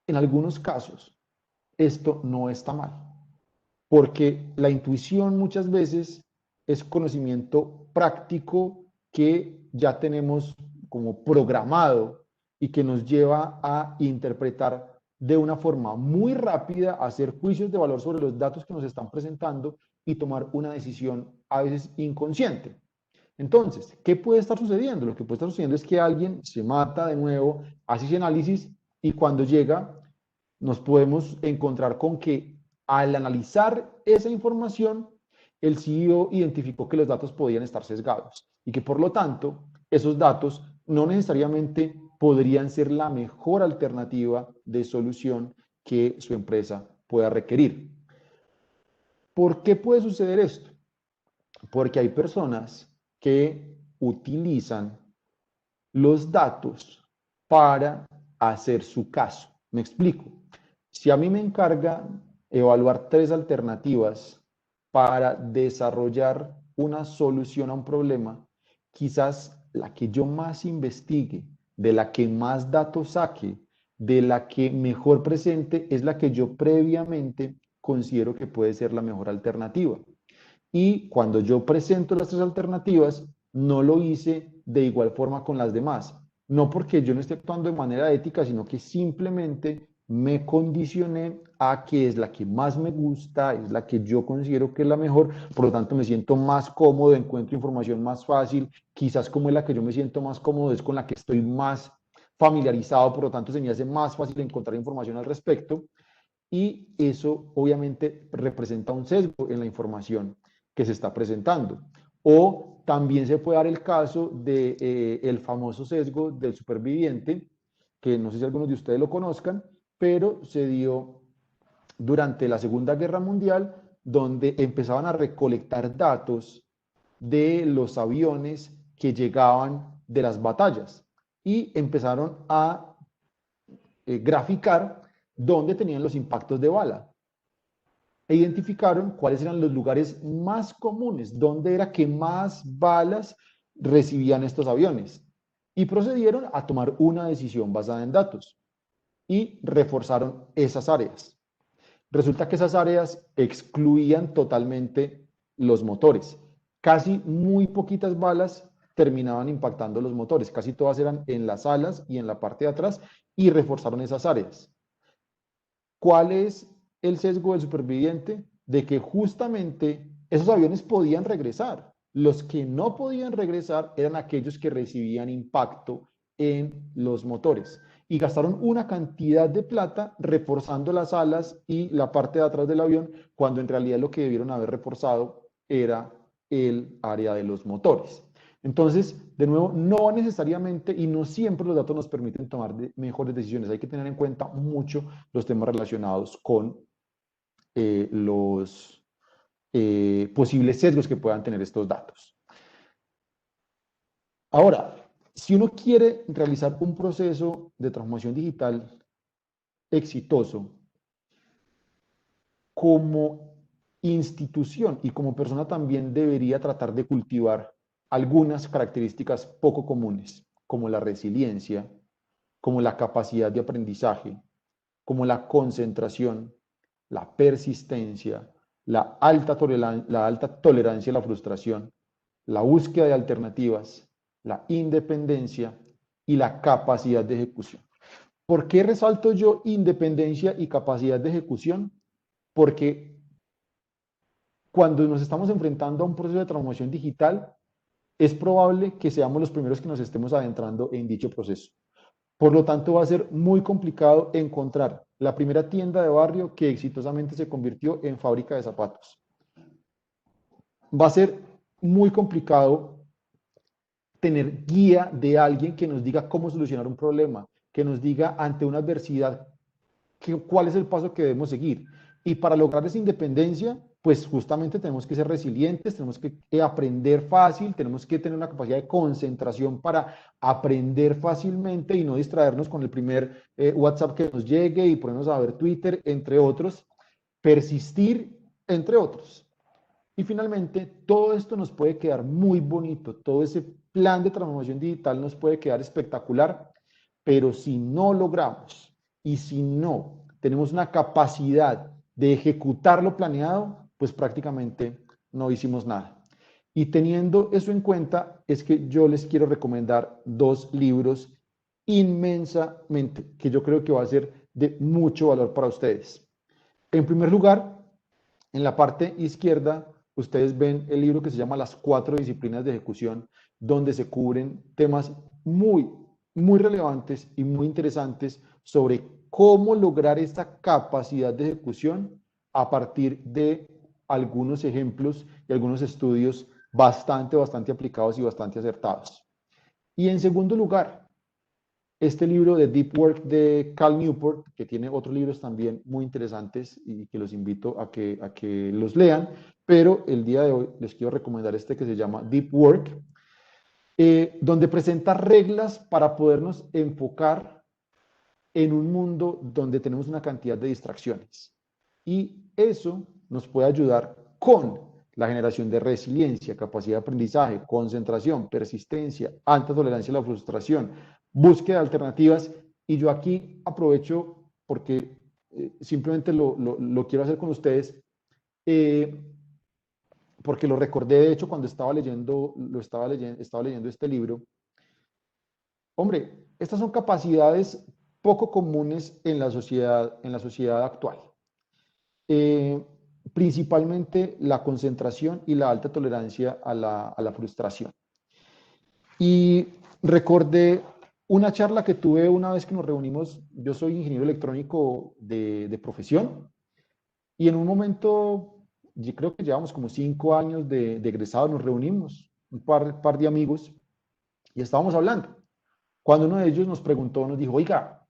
en algunos casos esto no está mal, porque la intuición muchas veces es conocimiento práctico que ya tenemos como programado y que nos lleva a interpretar de una forma muy rápida, a hacer juicios de valor sobre los datos que nos están presentando y tomar una decisión a veces inconsciente. Entonces, ¿qué puede estar sucediendo? Lo que puede estar sucediendo es que alguien se mata de nuevo, hace ese análisis y cuando llega nos podemos encontrar con que al analizar esa información, el CEO identificó que los datos podían estar sesgados y que por lo tanto esos datos no necesariamente podrían ser la mejor alternativa de solución que su empresa pueda requerir. ¿Por qué puede suceder esto? Porque hay personas que utilizan los datos para hacer su caso. Me explico. Si a mí me encarga evaluar 3 alternativas para desarrollar una solución a un problema, quizás la que yo más investigue, de la que más datos saque, de la que mejor presente, es la que yo previamente considero que puede ser la mejor alternativa. Y cuando yo presento las 3 alternativas, no lo hice de igual forma con las demás. No porque yo no esté actuando de manera ética, sino que simplemente me condicioné a que es la que más me gusta, es la que yo considero que es la mejor, por lo tanto me siento más cómodo, encuentro información más fácil, quizás como es la que yo me siento más cómodo, es con la que estoy más familiarizado, por lo tanto se me hace más fácil encontrar información al respecto y eso obviamente representa un sesgo en la información que se está presentando. O también se puede dar el caso de el famoso sesgo del superviviente, que no sé si algunos de ustedes lo conozcan, pero se dio durante la Segunda Guerra Mundial, donde empezaban a recolectar datos de los aviones que llegaban de las batallas y empezaron a graficar dónde tenían los impactos de bala e identificaron cuáles eran los lugares más comunes, dónde era que más balas recibían estos aviones. Y procedieron a tomar una decisión basada en datos y reforzaron esas áreas. Resulta que esas áreas excluían totalmente los motores. Casi muy poquitas balas terminaban impactando los motores, casi todas eran en las alas y en la parte de atrás y reforzaron esas áreas. ¿Cuál es el sesgo del superviviente? De que justamente esos aviones podían regresar. Los que no podían regresar eran aquellos que recibían impacto en los motores. Y gastaron una cantidad de plata reforzando las alas y la parte de atrás del avión, cuando en realidad lo que debieron haber reforzado era el área de los motores. Entonces, de nuevo, no necesariamente y no siempre los datos nos permiten tomar mejores decisiones. Hay que tener en cuenta mucho los temas relacionados con los posibles sesgos que puedan tener estos datos. Ahora, si uno quiere realizar un proceso de transformación digital exitoso, como institución y como persona también debería tratar de cultivar algunas características poco comunes, como la resiliencia, como la capacidad de aprendizaje, como la concentración, la persistencia, la alta tolerancia a la frustración, la búsqueda de alternativas, la independencia y la capacidad de ejecución. ¿Por qué resalto yo independencia y capacidad de ejecución? Porque cuando nos estamos enfrentando a un proceso de transformación digital, es probable que seamos los primeros que nos estemos adentrando en dicho proceso. Por lo tanto, va a ser muy complicado encontrar la primera tienda de barrio que exitosamente se convirtió en fábrica de zapatos. Va a ser muy complicado tener guía de alguien que nos diga cómo solucionar un problema, que nos diga ante una adversidad cuál es el paso que debemos seguir. Y para lograr esa independencia, pues justamente tenemos que ser resilientes, tenemos que aprender fácil, tenemos que tener una capacidad de concentración para aprender fácilmente y no distraernos con el primer WhatsApp que nos llegue y ponernos a ver Twitter, entre otros, persistir, entre otros. Y finalmente, todo esto nos puede quedar muy bonito, todo ese plan de transformación digital nos puede quedar espectacular, pero si no logramos y si no tenemos una capacidad de ejecutar lo planeado, pues prácticamente no hicimos nada. Y teniendo eso en cuenta, es que yo les quiero recomendar dos libros inmensamente, que yo creo que va a ser de mucho valor para ustedes. En primer lugar, en la parte izquierda, ustedes ven el libro que se llama Las 4 disciplinas de ejecución, donde se cubren temas muy relevantes y muy interesantes sobre cómo lograr esta capacidad de ejecución a partir de algunos ejemplos y algunos estudios bastante aplicados y bastante acertados. Y en segundo lugar, este libro de Deep Work de Cal Newport, que tiene otros libros también muy interesantes y que los invito a que los lean, pero el día de hoy les quiero recomendar este que se llama Deep Work, donde presenta reglas para podernos enfocar en un mundo donde tenemos una cantidad de distracciones. Y eso nos puede ayudar con la generación de resiliencia, capacidad de aprendizaje, concentración, persistencia, alta tolerancia a la frustración, búsqueda de alternativas. Y yo aquí aprovecho porque simplemente lo quiero hacer con ustedes, porque lo recordé de hecho cuando estaba leyendo este libro. Hombre, estas son capacidades poco comunes en la sociedad actual. Eh, Principalmente la concentración y la alta tolerancia a la frustración. Y recordé una charla que tuve una vez que nos reunimos. Yo soy ingeniero electrónico de profesión y en un momento, yo creo que llevamos como 5 años de egresado, nos reunimos, un par de amigos, y estábamos hablando. Cuando uno de ellos nos preguntó, nos dijo, oiga,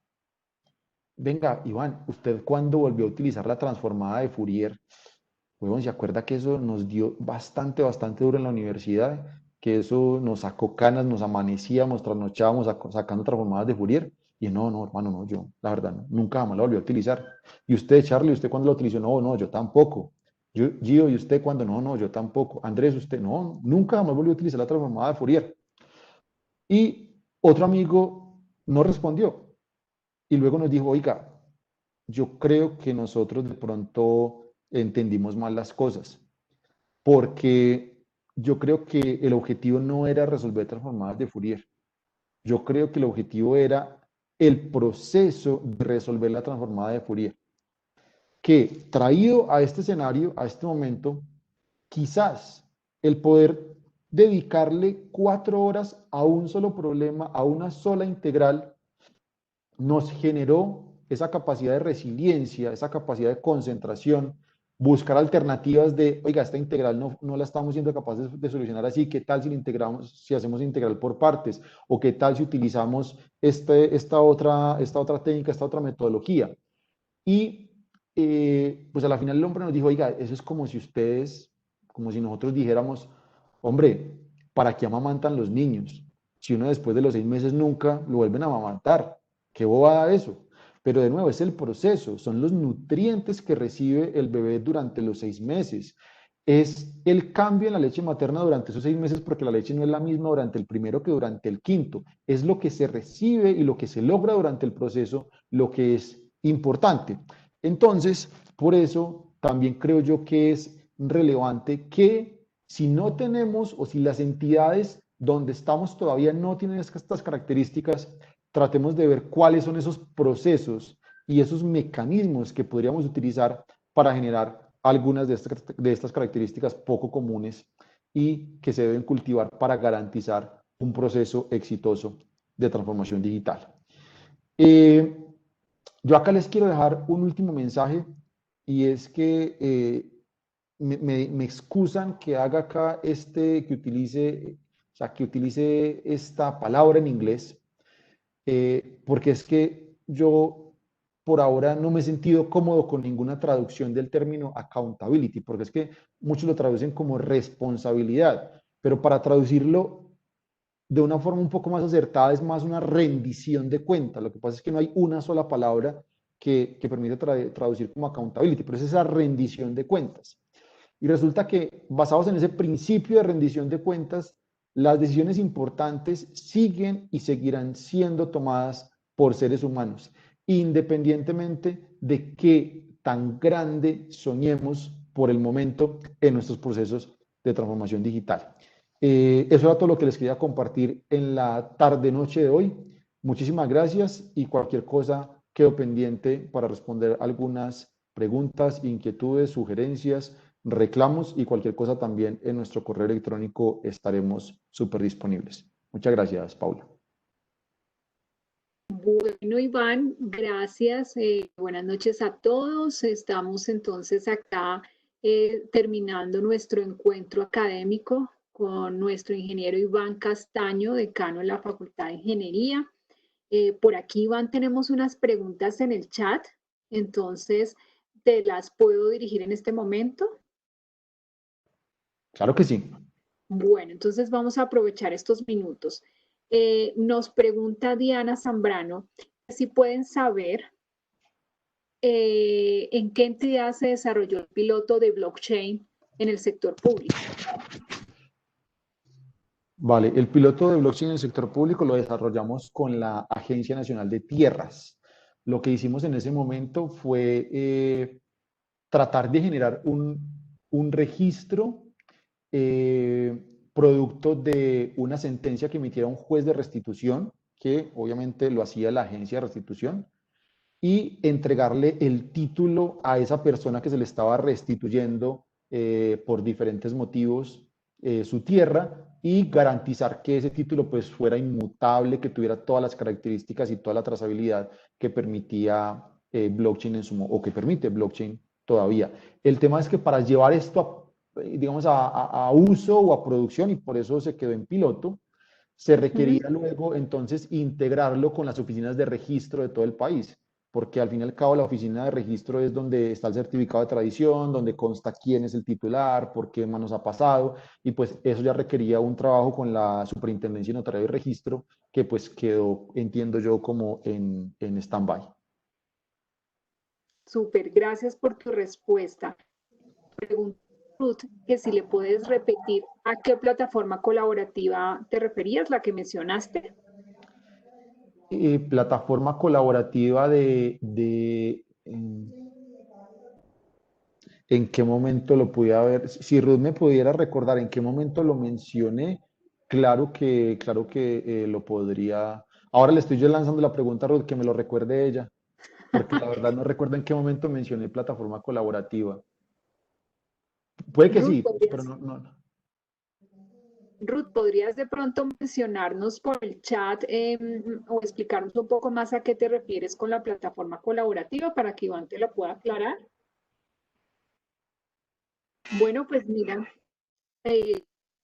venga, Iván, ¿usted cuándo volvió a utilizar la transformada de Fourier? Bueno, ¿se acuerda que eso nos dio bastante duro en la universidad? Que eso nos sacó canas, nos amanecíamos, trasnochábamos sacando transformadas de Fourier. Y no, hermano, no, yo, la verdad, no, nunca jamás la volví a utilizar. ¿Y usted, Charlie, usted cuándo la utilizó? No, yo tampoco. Gio, ¿y usted cuándo? No, yo tampoco. Andrés, usted, no, nunca jamás volvió a utilizar la transformada de Fourier. Y otro amigo no respondió. Y luego nos dijo, oiga, yo creo que nosotros de pronto entendimos mal las cosas, porque yo creo que el objetivo no era resolver transformadas de Fourier. Yo creo que el objetivo era el proceso de resolver la transformada de Fourier, que traído a este escenario, a este momento, quizás el poder dedicarle 4 horas a un solo problema, a una sola integral, nos generó esa capacidad de resiliencia, esa capacidad de concentración, buscar alternativas de, oiga, esta integral no la estamos siendo capaces de solucionar así, ¿qué tal si la integramos, si hacemos integral por partes? ¿O qué tal si utilizamos esta otra técnica, esta otra metodología? Y pues a la final el hombre nos dijo, oiga, eso es como si nosotros dijéramos, hombre, ¿para qué amamantan los niños? Si uno después de los 6 meses nunca lo vuelven a amamantar. Qué bobada eso. Pero de nuevo, es el proceso, son los nutrientes que recibe el bebé durante los 6 meses. Es el cambio en la leche materna durante esos 6 meses, porque la leche no es la misma durante el primero que durante el quinto. Es lo que se recibe y lo que se logra durante el proceso, lo que es importante. Entonces, por eso también creo yo que es relevante que si no tenemos o si las entidades donde estamos todavía no tienen estas características, tratemos de ver cuáles son esos procesos y esos mecanismos que podríamos utilizar para generar algunas de estas características poco comunes y que se deben cultivar para garantizar un proceso exitoso de transformación digital. Yo acá les quiero dejar un último mensaje y es que me excusan que haga acá que utilice esta palabra en inglés, porque es que yo por ahora no me he sentido cómodo con ninguna traducción del término accountability, porque es que muchos lo traducen como responsabilidad, pero para traducirlo de una forma un poco más acertada es más una rendición de cuentas. Lo que pasa es que no hay una sola palabra que permite traducir como accountability, pero es esa rendición de cuentas. Y resulta que basados en ese principio de rendición de cuentas, las decisiones importantes siguen y seguirán siendo tomadas por seres humanos, independientemente de qué tan grande soñemos por el momento en nuestros procesos de transformación digital. Eso era todo lo que les quería compartir en la tarde-noche de hoy. Muchísimas gracias y cualquier cosa quedo pendiente para responder algunas preguntas, inquietudes, sugerencias, reclamos y cualquier cosa también en nuestro correo electrónico estaremos súper disponibles. Muchas gracias, Paula.
Bueno, Iván, gracias. Buenas noches a todos. Estamos entonces acá terminando nuestro encuentro académico con nuestro ingeniero Iván Castaño, decano de la Facultad de Ingeniería. Por aquí, Iván, tenemos unas preguntas en el chat, entonces te las puedo dirigir en este momento.
Claro que sí.
Bueno, entonces vamos a aprovechar estos minutos. Nos pregunta Diana Zambrano si pueden saber en qué entidad se desarrolló el piloto de blockchain en el sector público.
Vale, el piloto de blockchain en el sector público lo desarrollamos con la Agencia Nacional de Tierras. Lo que hicimos en ese momento fue tratar de generar un registro producto de una sentencia que emitiera un juez de restitución, que obviamente lo hacía la agencia de restitución, y entregarle el título a esa persona que se le estaba restituyendo por diferentes motivos su tierra y garantizar que ese título pues fuera inmutable, que tuviera todas las características y toda la trazabilidad que permitía blockchain o que permite blockchain todavía. El tema es que para llevar esto digamos a uso o a producción, y por eso se quedó en piloto, se requería luego entonces integrarlo con las oficinas de registro de todo el país, porque al fin y al cabo la oficina de registro es donde está el certificado de tradición, donde consta quién es el titular, por qué manos ha pasado, y pues eso ya requería un trabajo con la Superintendencia de Notariado y Registro, que pues quedó, entiendo yo, como en stand-by.
Súper, gracias por tu respuesta. Pregunta Ruth que si le puedes repetir a qué plataforma colaborativa te referías, la que mencionaste.
Plataforma colaborativa ¿en qué momento lo pude haber? Si Ruth me pudiera recordar en qué momento lo mencioné, claro que lo podría. Ahora le estoy yo lanzando la pregunta a Ruth, que me lo recuerde ella, porque la verdad no recuerdo en qué momento mencioné plataforma colaborativa. Puede que
Ruth,
sí, pero
¿podrías,
no.
Ruth, ¿podrías de pronto mencionarnos por el chat o explicarnos un poco más a qué te refieres con la plataforma colaborativa para que Iván te lo pueda aclarar? Bueno, pues mira,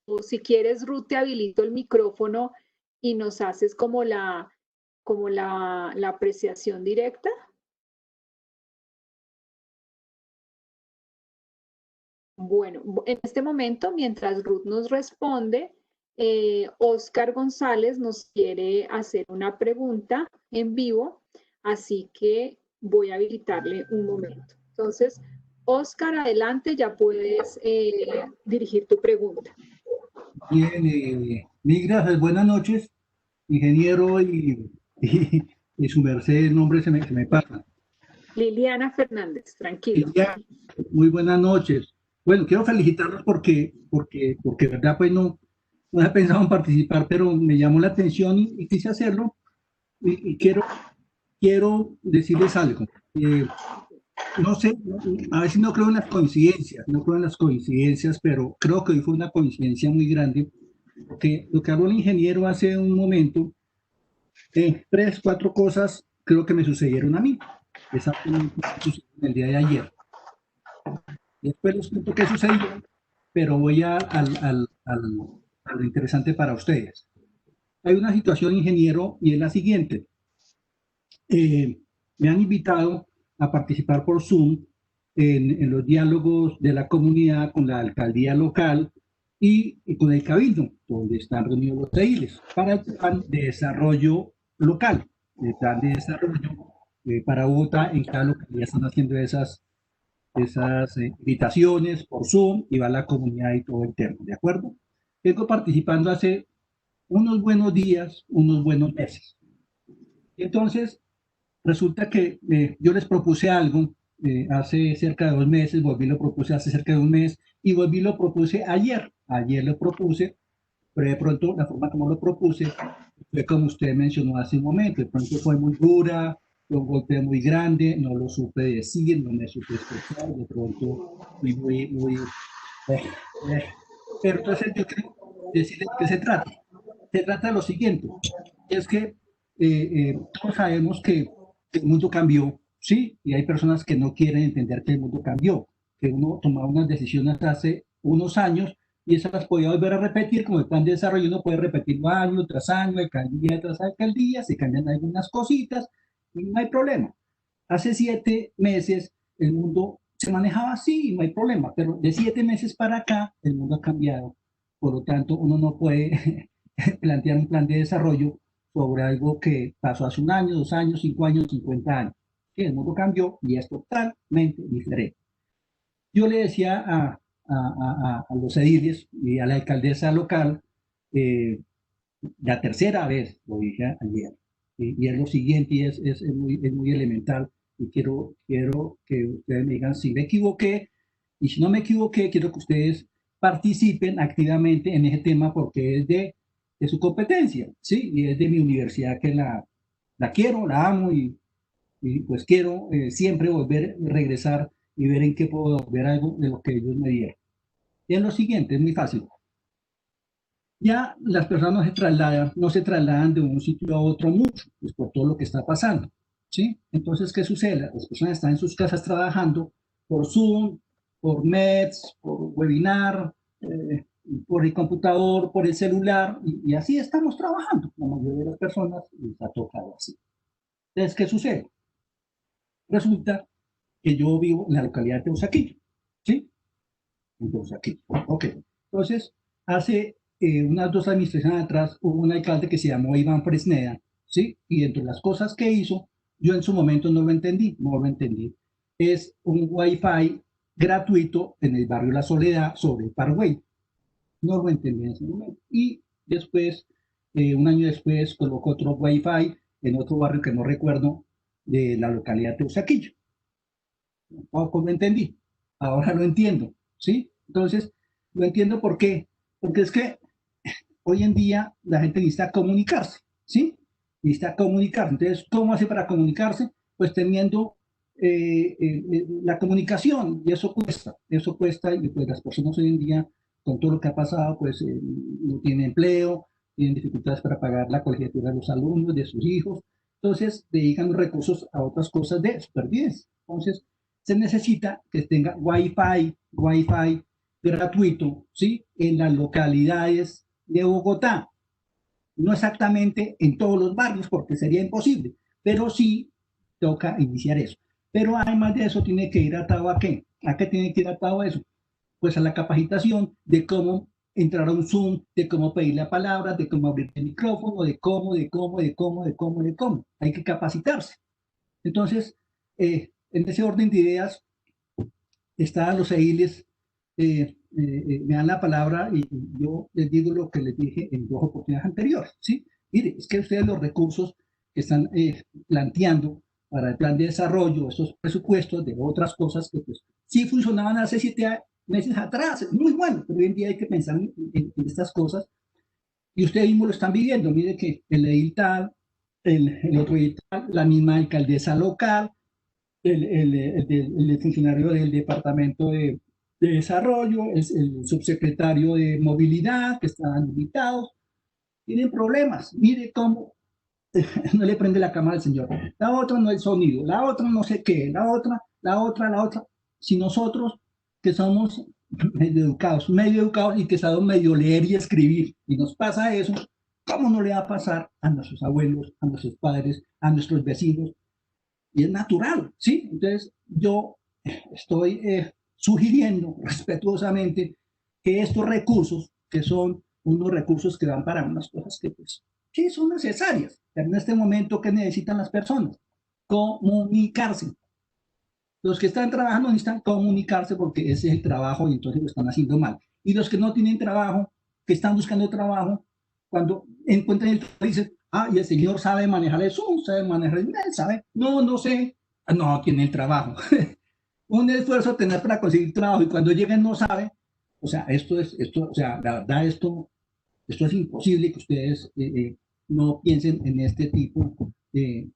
o si quieres, Ruth, te habilito el micrófono y nos haces como la apreciación directa. Bueno, en este momento, mientras Ruth nos responde, Oscar González nos quiere hacer una pregunta en vivo, así que voy a habilitarle un momento. Entonces, Oscar, adelante, ya puedes dirigir tu pregunta.
Bien, mil gracias, buenas noches, ingeniero y su merced, el nombre se me pasa.
Liliana Fernández, tranquilo.
Liliana, muy buenas noches. Bueno, quiero felicitarlos porque verdad, pues no he pensado en participar, pero me llamó la atención y quise hacerlo. Y quiero decirles algo. No sé, a veces no creo en las coincidencias, no creo en las coincidencias, pero creo que hoy fue una coincidencia muy grande, porque lo que habló el ingeniero hace un momento, tres, cuatro cosas creo que me sucedieron a mí, exactamente el día de ayer. Después les cuento qué sucedió, pero voy a lo interesante para ustedes. Hay una situación, ingeniero, y es la siguiente. Me han invitado a participar por Zoom en los diálogos de la comunidad con la alcaldía local y con el cabildo, donde están reunidos los ediles, para el plan de desarrollo local, el plan de desarrollo para Bogotá. En cada localidad están haciendo esas invitaciones por Zoom y va la comunidad y todo el tema, ¿de acuerdo? Vengo participando hace unos buenos días, unos buenos meses. Entonces, resulta que yo les propuse algo hace cerca de 2 meses, volví lo propuse hace cerca de un mes y volví lo propuse ayer. Ayer lo propuse, pero de pronto la forma como lo propuse fue como usted mencionó hace un momento. De pronto fue muy dura, fue un golpe muy grande, no lo supe decir, no me supe expresar, de pronto fui muy. Pero entonces yo quiero decirles de qué se trata. Se trata de lo siguiente, es que todos sabemos que el mundo cambió, ¿sí? Y hay personas que no quieren entender que el mundo cambió, que uno tomaba unas decisiones hace unos años y esas las podía volver a repetir, como el plan de desarrollo uno puede repetirlo año tras año, alcaldía tras alcaldía, se cambian algunas cositas y no hay problema. Hace 7 meses el mundo se manejaba así y no hay problema, pero de 7 meses para acá el mundo ha cambiado. Por lo tanto, uno no puede plantear un plan de desarrollo sobre algo que pasó hace un año, 2 años, 5 años, 50 años. Sí, el mundo cambió y es totalmente diferente. Yo le decía a los ediles y a la alcaldesa local, la tercera vez, lo dije ayer, y es lo siguiente, y es muy elemental, y quiero que ustedes me digan si me equivoqué, y si no me equivoqué, quiero que ustedes participen activamente en ese tema porque es de su competencia, ¿sí? Y es de mi universidad que la quiero, la amo y pues quiero siempre volver, regresar y ver en qué puedo ver algo de lo que ellos me dieron. Y es lo siguiente, es muy fácil. Ya las personas no se trasladan de un sitio a otro mucho, pues por todo lo que está pasando, ¿sí? Entonces, ¿qué sucede? Las personas están en sus casas trabajando por Zoom, por Mets, por webinar, por el computador, por el celular, y así estamos trabajando. La mayoría de las personas les ha tocado así. Entonces, ¿qué sucede? Resulta que yo vivo en la localidad de Teusaquillo, ¿sí? En Teusaquillo, ok. Entonces, hace unas 2 administraciones atrás hubo un alcalde que se llamó Iván Fresneda, ¿sí? Y entre las cosas que hizo, yo en su momento no lo entendí. Es un Wi-Fi gratuito en el barrio La Soledad sobre el Parkway. No lo entendí en ese momento. Y después, un año después, colocó otro Wi-Fi en otro barrio que no recuerdo de la localidad de Teusaquillo. Poco lo entendí, ahora lo entiendo, ¿sí? Entonces, lo entiendo ¿por qué? Porque es que hoy en día la gente necesita comunicarse, ¿sí? Necesita comunicarse. Entonces, ¿cómo hace para comunicarse? Pues teniendo la comunicación, y eso cuesta, y pues las personas hoy en día, con todo lo que ha pasado, pues no tienen empleo, tienen dificultades para pagar la colegiatura de los alumnos, de sus hijos, entonces dedican los recursos a otras cosas de supervivencia. Entonces, se necesita que tenga Wi-Fi gratuito, ¿sí? En las localidades de Bogotá. No exactamente en todos los barrios, porque sería imposible, pero sí toca iniciar eso. Pero además de eso, tiene que ir atado ¿a qué? ¿A qué tiene que ir atado eso? Pues a la capacitación de cómo entrar a un Zoom, de cómo pedir la palabra, de cómo abrir el micrófono, de cómo. Hay que capacitarse. Entonces, en ese orden de ideas, estaban los ediles, me dan la palabra y yo les digo lo que les dije en 2 oportunidades anteriores, ¿sí? Mire, es que ustedes los recursos que están planteando para el plan de desarrollo, esos presupuestos de otras cosas que pues sí funcionaban hace 7 meses atrás, es muy bueno, pero hoy en día hay que pensar en estas cosas y ustedes mismos lo están viviendo. Mire que el edil tal, el otro edil tal, la misma alcaldesa local, el funcionario del departamento de desarrollo, el subsecretario de movilidad, que están invitados, tienen problemas. Mire cómo no le prende la cámara al señor. La otra no el sonido, la otra no sé qué, la otra. Si nosotros, que somos medio educados y que sabemos medio leer y escribir, y nos pasa eso, ¿cómo no le va a pasar a nuestros abuelos, a nuestros padres, a nuestros vecinos? Y es natural, ¿sí? Entonces, yo estoy sugiriendo respetuosamente que estos recursos, que son unos recursos que dan para unas cosas que, pues, sí, son necesarias. Pero en este momento, ¿qué necesitan las personas? Comunicarse. Los que están trabajando necesitan comunicarse porque ese es el trabajo y entonces lo están haciendo mal. Y los que no tienen trabajo, que están buscando trabajo, cuando encuentran el trabajo, dicen, ah, y el señor sabe manejar el Zoom, sabe manejar el mail, sabe. No, no sé. No, tiene el trabajo. Un esfuerzo tener para conseguir trabajo y cuando lleguen no sabe. O sea, o sea, la verdad, esto es imposible que ustedes no piensen en este tipo de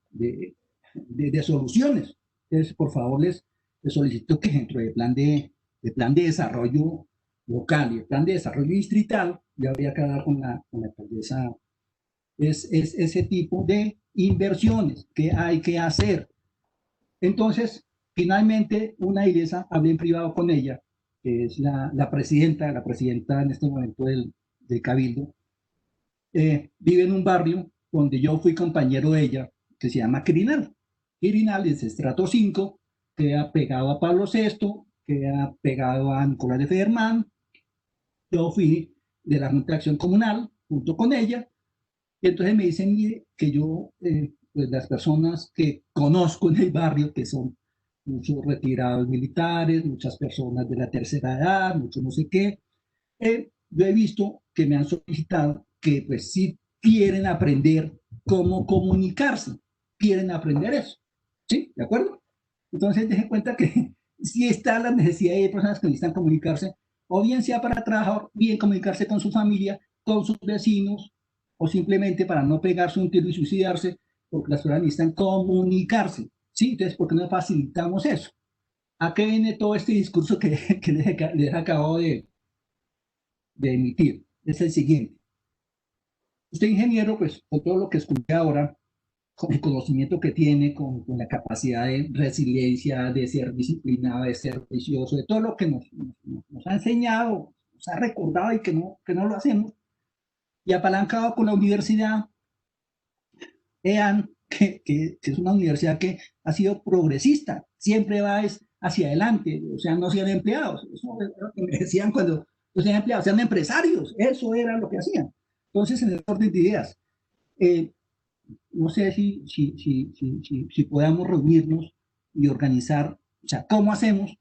soluciones. Entonces, por favor, les solicito que dentro del plan de desarrollo local y el plan de desarrollo distrital, ya habría que hablar con la alcaldesa, es ese tipo de inversiones que hay que hacer. Entonces, finalmente, una iglesia, hablé en privado con ella, que es la presidenta en este momento del Cabildo, vive en un barrio donde yo fui compañero de ella, que se llama Quirinal. Quirinal es estrato 5, que ha pegado a Pablo VI, que ha pegado a Nicolás de Federman. Yo fui de la Junta de Acción Comunal junto con ella, y entonces me dicen que yo, pues las personas que conozco en el barrio, que son muchos retirados militares, muchas personas de la tercera edad, muchos no sé qué, yo he visto que me han solicitado que pues sí quieren aprender cómo comunicarse, quieren aprender eso, ¿sí? ¿De acuerdo? Entonces, deje cuenta que sí está la necesidad de personas que necesitan comunicarse, o bien sea para trabajar, bien comunicarse con su familia, con sus vecinos, o simplemente para no pegarse un tiro y suicidarse, porque las personas necesitan comunicarse, ¿sí? Entonces, ¿por qué no facilitamos eso? ¿A qué viene todo este discurso que les acabo de emitir? Es el siguiente. Usted, ingeniero, pues con todo lo que escuché ahora, con el conocimiento que tiene, con la capacidad de resiliencia, de ser disciplinado, de ser juicioso, de todo lo que nos ha enseñado, nos ha recordado y que no lo hacemos, y apalancado con la universidad, vean que es una universidad que ha sido progresista, siempre va hacia adelante, o sea, no sean empleados. Eso es lo que me decían cuando no sean empleados, sean empresarios, eso era lo que hacían. Entonces, en el orden de ideas, no sé si podamos reunirnos y organizar, o sea, ¿cómo hacemos?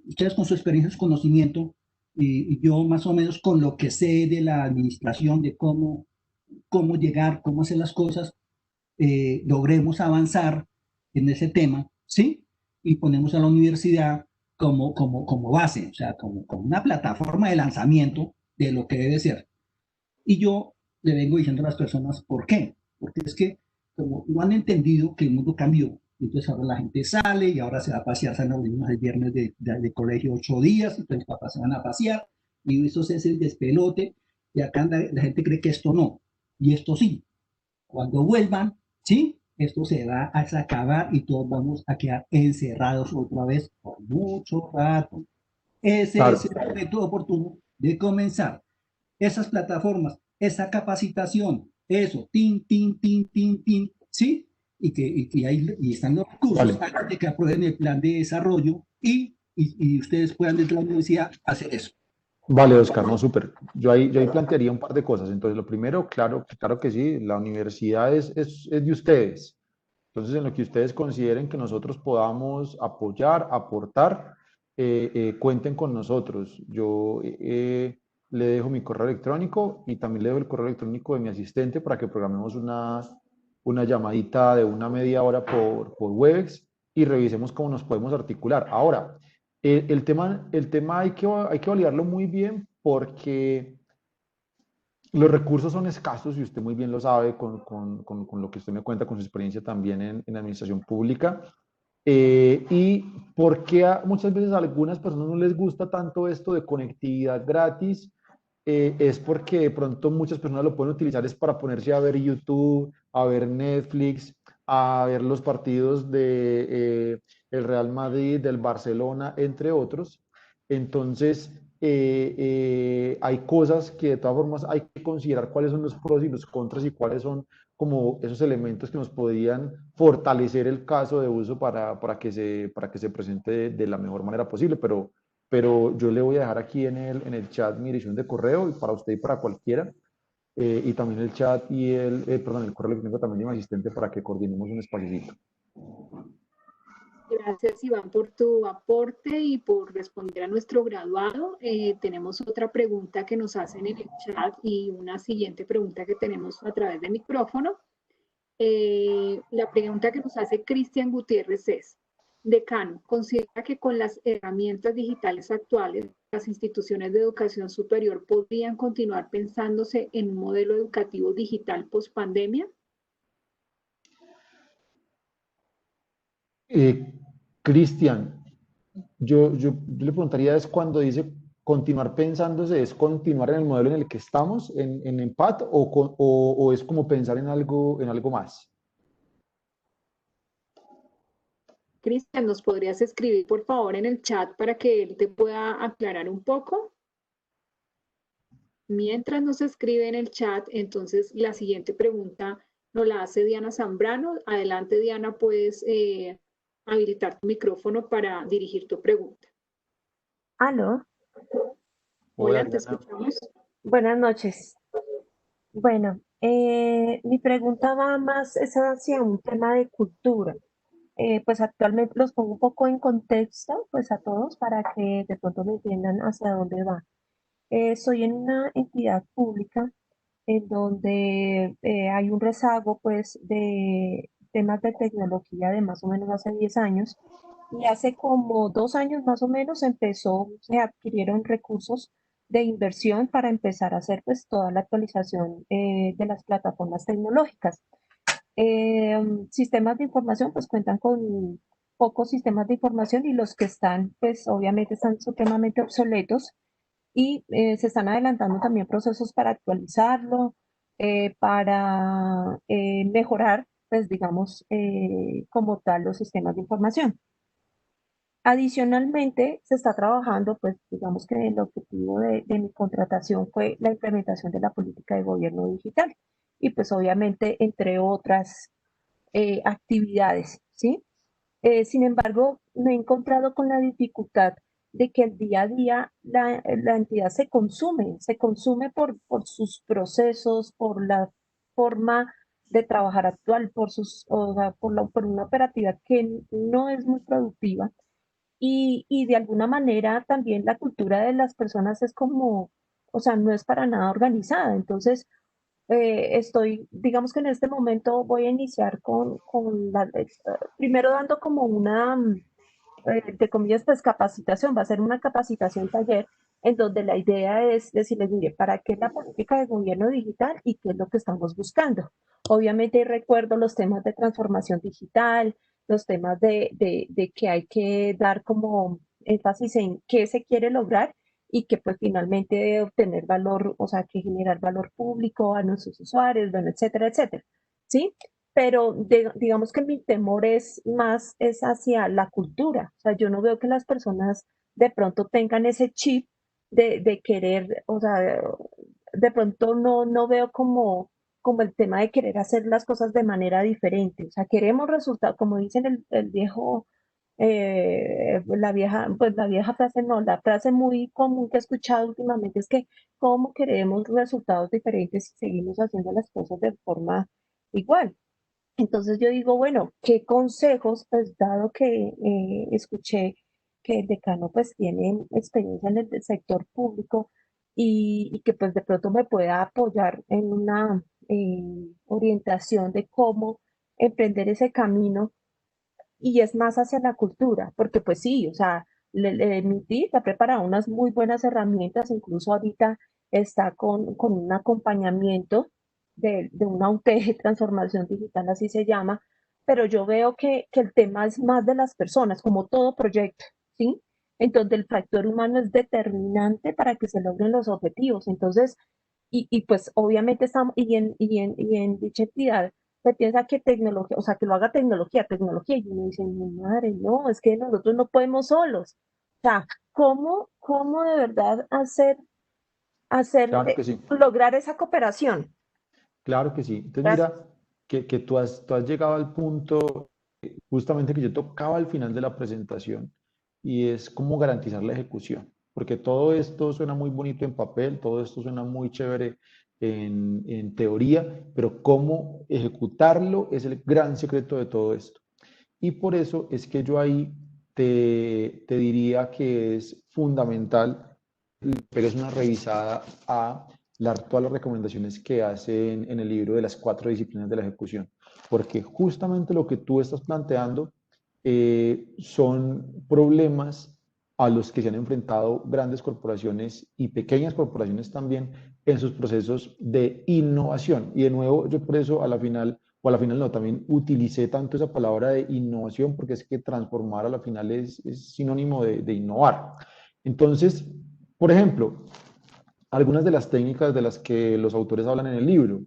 Ustedes con su experiencia, su conocimiento, y yo más o menos con lo que sé de la administración, de cómo llegar, cómo hacer las cosas, logremos avanzar en ese tema, ¿sí? Y ponemos a la universidad como base, o sea, como una plataforma de lanzamiento de lo que debe ser. Y yo le vengo diciendo a las personas, ¿por qué? Porque es que como no han entendido que el mundo cambió, entonces ahora la gente sale y ahora se va a pasear, salen los niños el viernes de colegio 8 días, entonces los papás se van a pasear, y eso es el despelote, y acá la gente cree que esto no, y esto sí. Cuando vuelvan, ¿sí? Esto se va a acabar y todos vamos a quedar encerrados otra vez por mucho rato. Ese es
Claro.
el momento oportuno de comenzar esas plataformas, esa capacitación, eso, tin, ¿sí? Y ahí y están los recursos
Vale.
antes de que aprueben el plan de desarrollo y ustedes puedan desde la universidad hacer eso.
Vale, Oscar, no, súper. Yo ahí plantearía un par de cosas. Entonces, lo primero, claro que sí, la universidad es de ustedes. Entonces, en lo que ustedes consideren que nosotros podamos apoyar, aportar, cuenten con nosotros. Yo le dejo mi correo electrónico y también le dejo el correo electrónico de mi asistente para que programemos una llamadita de una media hora por Webex y revisemos cómo nos podemos articular. Ahora, el tema hay que validarlo muy bien porque los recursos son escasos y usted muy bien lo sabe con lo que usted me cuenta, con su experiencia también en administración pública. Y porque muchas veces a algunas personas no les gusta tanto esto de conectividad gratis, es porque de pronto muchas personas lo pueden utilizar es para ponerse a ver YouTube, a ver Netflix, a ver los partidos de el Real Madrid, del Barcelona, entre otros. Entonces, hay cosas que de todas formas hay que considerar cuáles son los pros y los contras y cuáles son como esos elementos que nos podrían fortalecer el caso de uso para que se presente de la mejor manera posible. Pero yo le voy a dejar aquí en el chat mi dirección de correo y para usted y para cualquiera. Y también el chat y perdón, el correo electrónico también de mi asistente para que coordinemos un espacio.
Gracias, Iván, por tu aporte y por responder a nuestro graduado. Tenemos otra pregunta que nos hacen en el chat y una siguiente pregunta que tenemos a través de micrófono. La pregunta que nos hace Cristian Gutiérrez es, decano, ¿considera que con las herramientas digitales actuales las instituciones de educación superior podrían continuar pensándose en un modelo educativo digital post pandemia?
Cristian, yo le preguntaría es cuando dice continuar pensándose, ¿es continuar en el modelo en el que estamos, en EMPAT, o es como pensar en algo más?
Cristian, ¿nos podrías escribir por favor en el chat para que él te pueda aclarar un poco? Mientras nos escribe en el chat, entonces la siguiente pregunta nos la hace Diana Zambrano. Adelante, Diana, puedes habilitar tu micrófono para dirigir tu pregunta.
Aló,
Hola,
Hola, te
Diana.
escuchamos.
buenas noches. Bueno, mi pregunta va más es hacia un tema de cultura. Pues actualmente los pongo un poco en contexto, pues a todos para que de pronto me entiendan hacia dónde va. Soy en una entidad pública en donde hay un rezago, pues, de temas de tecnología de más o menos hace 10 años. Y hace como 2 años más o menos se adquirieron recursos de inversión para empezar a hacer pues toda la actualización de las plataformas tecnológicas. Sistemas de información pues cuentan con pocos sistemas de información y los que están pues obviamente están supremamente obsoletos y se están adelantando también procesos para actualizarlo, para mejorar pues digamos como tal los sistemas de información. Adicionalmente, se está trabajando, pues digamos que el objetivo de mi contratación fue la implementación de la política de gobierno digital y pues obviamente entre otras actividades, ¿sí? Sin embargo, me he encontrado con la dificultad de que el día a día la entidad se consume por sus procesos, por la forma de trabajar actual, o sea, por una operatividad que no es muy productiva y de alguna manera también la cultura de las personas es como, o sea, no es para nada organizada. Entonces, digamos que en este momento voy a iniciar primero dando como de comillas, pues capacitación, va a ser una capacitación taller en donde la idea es decirles, mire, ¿para qué la política de gobierno digital y qué es lo que estamos buscando? Obviamente recuerdo los temas de transformación digital, los temas de que hay que dar como énfasis en qué se quiere lograr y que pues finalmente obtener valor, o sea, que generar valor público a nuestros usuarios, bueno, etcétera, etcétera. ¿Sí? Pero digamos que mi temor es hacia la cultura. O sea, yo no veo que las personas de pronto tengan ese chip de querer, o sea, de pronto no veo como el tema de querer hacer las cosas de manera diferente. O sea, queremos resultados, como dicen el viejo, pues la vieja frase, no, la frase muy común que he escuchado últimamente es que cómo queremos resultados diferentes si seguimos haciendo las cosas de forma igual. Entonces yo digo, bueno, ¿qué consejos, pues dado que escuché que el decano pues tiene experiencia en el sector público y que pues de pronto me pueda apoyar orientación de cómo emprender ese camino y es más hacia la cultura, porque pues sí, o sea, mi tía está preparado unas muy buenas herramientas, incluso ahorita está con un acompañamiento de una UTG, transformación digital, así se llama, pero yo veo que el tema es más de las personas, como todo proyecto, ¿sí? Entonces el factor humano es determinante para que se logren los objetivos. Entonces, y pues obviamente estamos, y en dicha entidad se piensa que tecnología, o sea, que lo haga tecnología, y uno dice, mi madre, no, es que nosotros no podemos solos. O sea, ¿cómo de verdad
Claro que sí.
lograr esa cooperación?
Claro que sí. Entonces,
Gracias.
mira que tú has llegado al punto justamente que yo tocaba al final de la presentación y es cómo garantizar la ejecución. Porque todo esto suena muy bonito en papel, todo esto suena muy chévere en teoría, pero cómo ejecutarlo es el gran secreto de todo esto. Y por eso es que yo ahí te diría que es fundamental que pegues una revisada a todas las recomendaciones que hacen en el libro de las 4 disciplinas de la ejecución, porque justamente lo que tú estás planteando son problemas a los que se han enfrentado grandes corporaciones y pequeñas corporaciones también en sus procesos de innovación. Y de nuevo, yo por eso a la final, o a la final no, también utilicé tanto esa palabra de innovación, porque es que transformar a la final es sinónimo de innovar. Entonces, por ejemplo, algunas de las técnicas de las que los autores hablan en el libro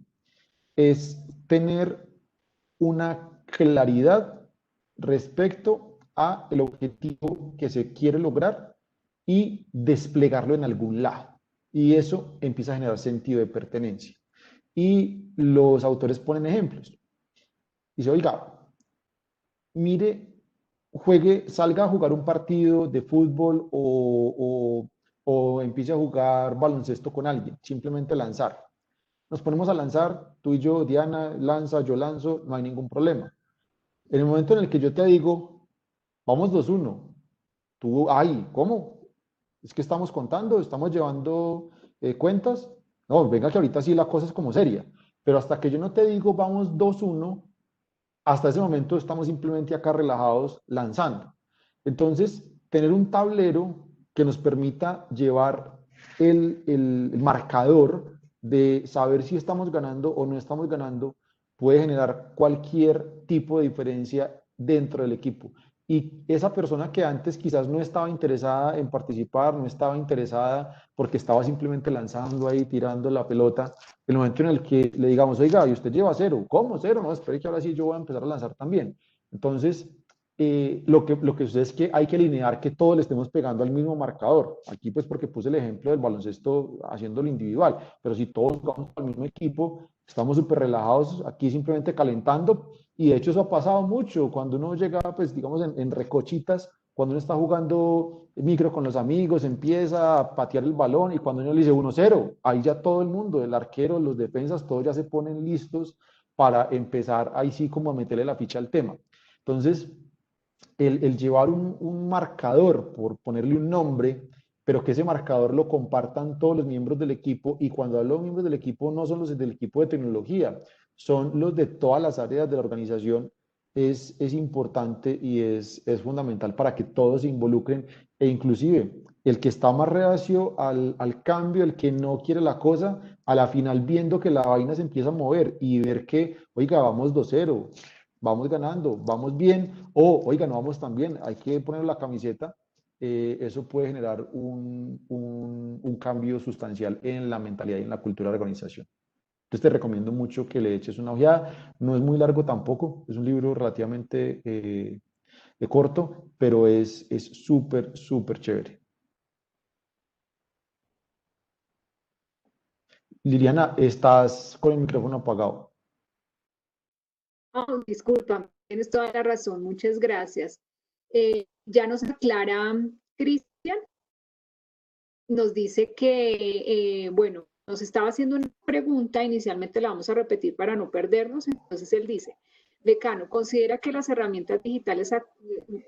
es tener una claridad respecto a el objetivo que se quiere lograr y desplegarlo en algún lado. Y eso empieza a generar sentido de pertenencia. Y los autores ponen ejemplos. Dice, oiga, mire, juegue, salga a jugar un partido de fútbol o empiece a jugar baloncesto con alguien, simplemente lanzar. Nos ponemos a lanzar, tú y yo, Diana lanza, yo lanzo, no hay ningún problema. En el momento en el que yo te digo, vamos 2-1, tú, ay, ¿cómo? Es que estamos contando, estamos llevando cuentas. No, venga que ahorita sí la cosa es como seria. Pero hasta que yo no te digo, vamos 2-1, hasta ese momento estamos simplemente acá relajados lanzando. Entonces, tener un tablero que nos permita llevar el marcador de saber si estamos ganando o no estamos ganando puede generar cualquier tipo de diferencia dentro del equipo. Y esa persona que antes quizás no estaba interesada en participar, no estaba interesada porque estaba simplemente lanzando ahí, tirando la pelota, el momento en el que le digamos, oiga, y usted lleva 0, ¿cómo 0? No, espere que ahora sí yo voy a empezar a lanzar también. Entonces, lo que sucede es que hay que alinear que todos le estemos pegando al mismo marcador. Aquí pues porque puse el ejemplo del baloncesto haciéndolo individual, pero si todos vamos al mismo equipo, estamos súper relajados aquí simplemente calentando y de hecho eso ha pasado mucho cuando uno llega pues digamos en recochitas, cuando uno está jugando micro con los amigos, empieza a patear el balón y cuando uno le dice 1-0, ahí ya todo el mundo, el arquero, los defensas, todos ya se ponen listos para empezar ahí sí como a meterle la ficha al tema. Entonces, el llevar un marcador, por ponerle un nombre, pero que ese marcador lo compartan todos los miembros del equipo, y cuando hablo de miembros del equipo no son los del equipo de tecnología, son los de todas las áreas de la organización, es importante y es fundamental para que todos se involucren e inclusive el que está más reacio al cambio, el que no quiere la cosa, a la final viendo que la vaina se empieza a mover y ver que, oiga, vamos 2-0, vamos ganando, vamos bien, o oiga, no vamos tan bien, hay que poner la camiseta, eso puede generar un cambio sustancial en la mentalidad y en la cultura de la organización. Entonces te recomiendo mucho que le eches una ojeada, no es muy largo tampoco, es un libro relativamente corto, pero es súper, súper chévere. Liliana, estás con el micrófono apagado.
Oh, disculpa, tienes toda la razón, muchas gracias. Ya nos aclara Cristian, nos dice que, bueno, nos estaba haciendo una pregunta, inicialmente la vamos a repetir para no perdernos, entonces él dice, decano, ¿considera que las herramientas digitales,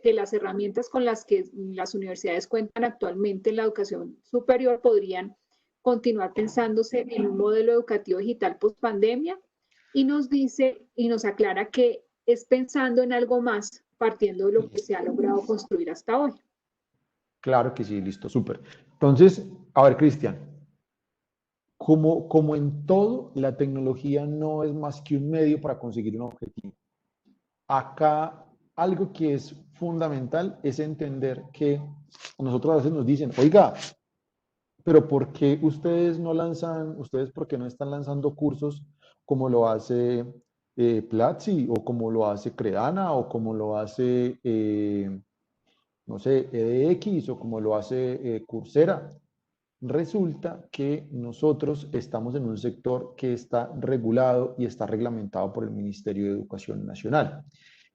que las herramientas con las que las universidades cuentan actualmente en la educación superior podrían continuar pensándose en un modelo educativo digital post pandemia? y nos dice y nos aclara que es pensando en algo más, partiendo de lo que se ha logrado construir hasta hoy.
Claro que sí, listo, súper. Entonces, a ver, Cristian, como en todo, la tecnología no es más que un medio para conseguir un objetivo. Acá algo que es fundamental es entender que nosotros a veces nos dicen, oiga, pero ¿por qué ustedes por qué no están lanzando cursos como lo hace Platzi o como lo hace Credana o como lo hace, no sé, EDX o como lo hace Coursera? Resulta que nosotros estamos en un sector que está regulado y está reglamentado por el Ministerio de Educación Nacional,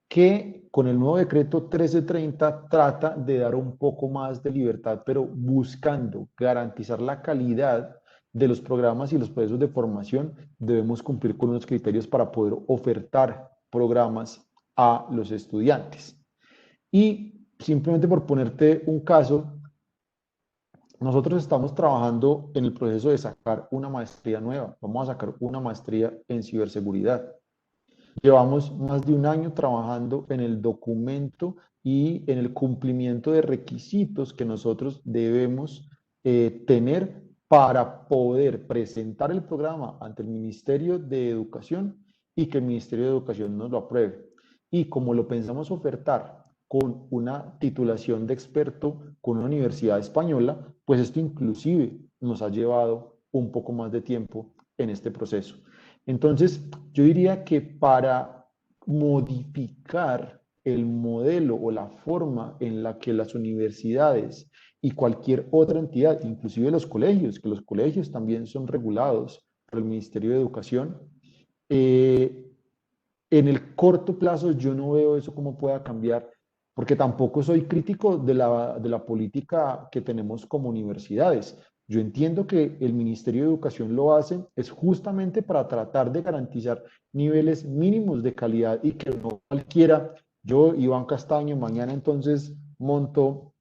que con el nuevo decreto 1330 trata de dar un poco más de libertad, pero buscando garantizar la calidad de los programas y los procesos de formación, debemos cumplir con unos criterios para poder ofertar programas a los estudiantes. Y simplemente por ponerte un caso, nosotros estamos trabajando en el proceso de sacar una maestría nueva. Vamos a sacar una maestría en ciberseguridad. Llevamos más de un año trabajando en el documento y en el cumplimiento de requisitos que nosotros debemos tener para poder presentar el programa ante el Ministerio de Educación y que el Ministerio de Educación nos lo apruebe. Y como lo pensamos ofertar con una titulación de experto con una universidad española, pues esto inclusive nos ha llevado un poco más de tiempo en este proceso. Entonces, yo diría que para modificar el modelo o la forma en la que las universidades y cualquier otra entidad, inclusive los colegios, que los colegios también son regulados por el Ministerio de Educación, en el corto plazo yo no veo eso cómo pueda cambiar, porque tampoco soy crítico de la política que tenemos como universidades. Yo entiendo que el Ministerio de Educación lo hace, es justamente para tratar de garantizar niveles mínimos de calidad y que no cualquiera, yo, Iván Castaño, mañana entonces monto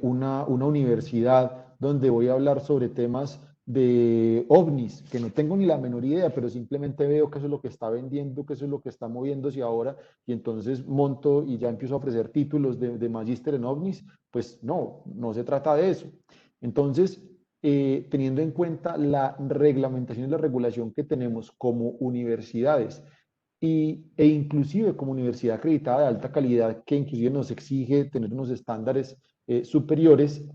una universidad donde voy a hablar sobre temas de ovnis, que no tengo ni la menor idea, pero simplemente veo que eso es lo que está vendiendo, que eso es lo que está moviéndose ahora, y entonces monto y ya empiezo a ofrecer títulos de magíster en ovnis, pues no, no se trata de eso. Entonces, teniendo en cuenta la reglamentación y la regulación que tenemos como universidades, e inclusive como universidad acreditada de alta calidad, que inclusive nos exige tener unos estándares superiores,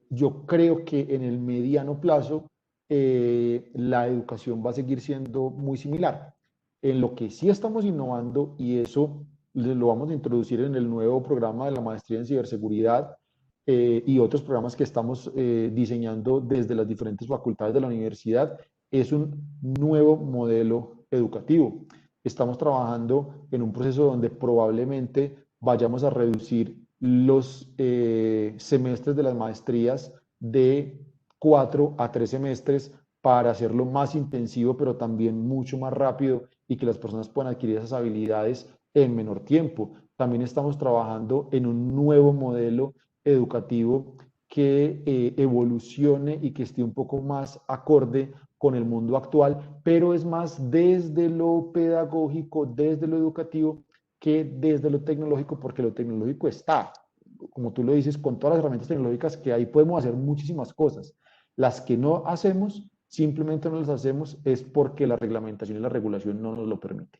yo creo que en el mediano plazo la educación va a seguir siendo muy similar. En lo que sí estamos innovando, y eso lo vamos a introducir en el nuevo programa de la maestría en ciberseguridad y otros programas que estamos diseñando desde las diferentes facultades de la universidad, es un nuevo modelo educativo. Estamos trabajando en un proceso donde probablemente vayamos a reducir los semestres de las maestrías de 4 a 3 semestres para hacerlo más intensivo, pero también mucho más rápido y que las personas puedan adquirir esas habilidades en menor tiempo. También estamos trabajando en un nuevo modelo educativo que evolucione y que esté un poco más acorde con el mundo actual, pero es más desde lo pedagógico, desde lo educativo, que desde lo tecnológico, porque lo tecnológico está, como tú lo dices, con todas las herramientas tecnológicas que hay podemos hacer muchísimas cosas. Las que no hacemos, simplemente no las hacemos, es porque la reglamentación y la regulación no nos lo permite.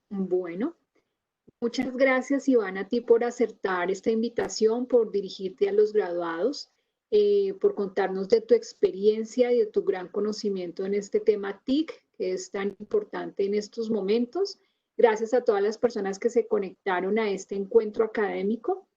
Bueno, muchas gracias, Iván, a ti por aceptar esta invitación, por dirigirte a los graduados, por contarnos de tu experiencia y de tu gran conocimiento en este tema TIC, que es tan importante en estos momentos. Gracias a todas las personas que se conectaron a este encuentro académico.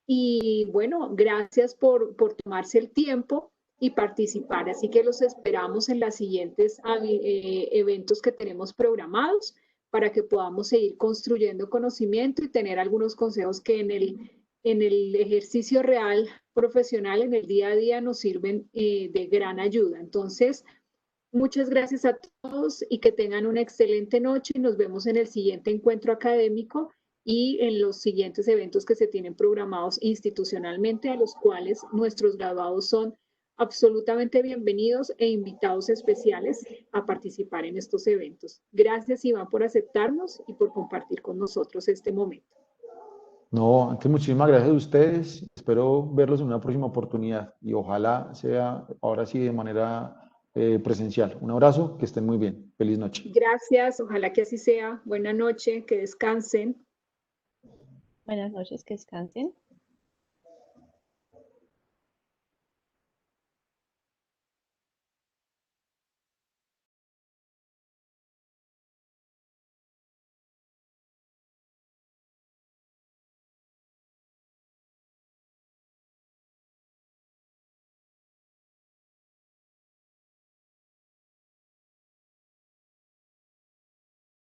Y bueno, gracias por tomarse el tiempo y participar. Así que los esperamos en los siguientes eventos que tenemos programados para que podamos seguir construyendo conocimiento y tener algunos consejos que en el ejercicio real profesional, en el día a día, nos sirven de gran ayuda. Entonces, muchas gracias a todos y que tengan una excelente noche y nos vemos en el siguiente encuentro académico y en los siguientes eventos que se tienen programados institucionalmente, a los cuales nuestros graduados son absolutamente bienvenidos e invitados especiales a participar en estos eventos. Gracias, Iván, por aceptarnos y por compartir con nosotros este momento.
No, antes muchísimas gracias a ustedes. Espero verlos en una próxima oportunidad y ojalá sea ahora sí de manera presencial. Un abrazo, que estén muy bien. Feliz noche.
Gracias, ojalá que así sea. Buena noche, que descansen.
Buenas noches, que descansen.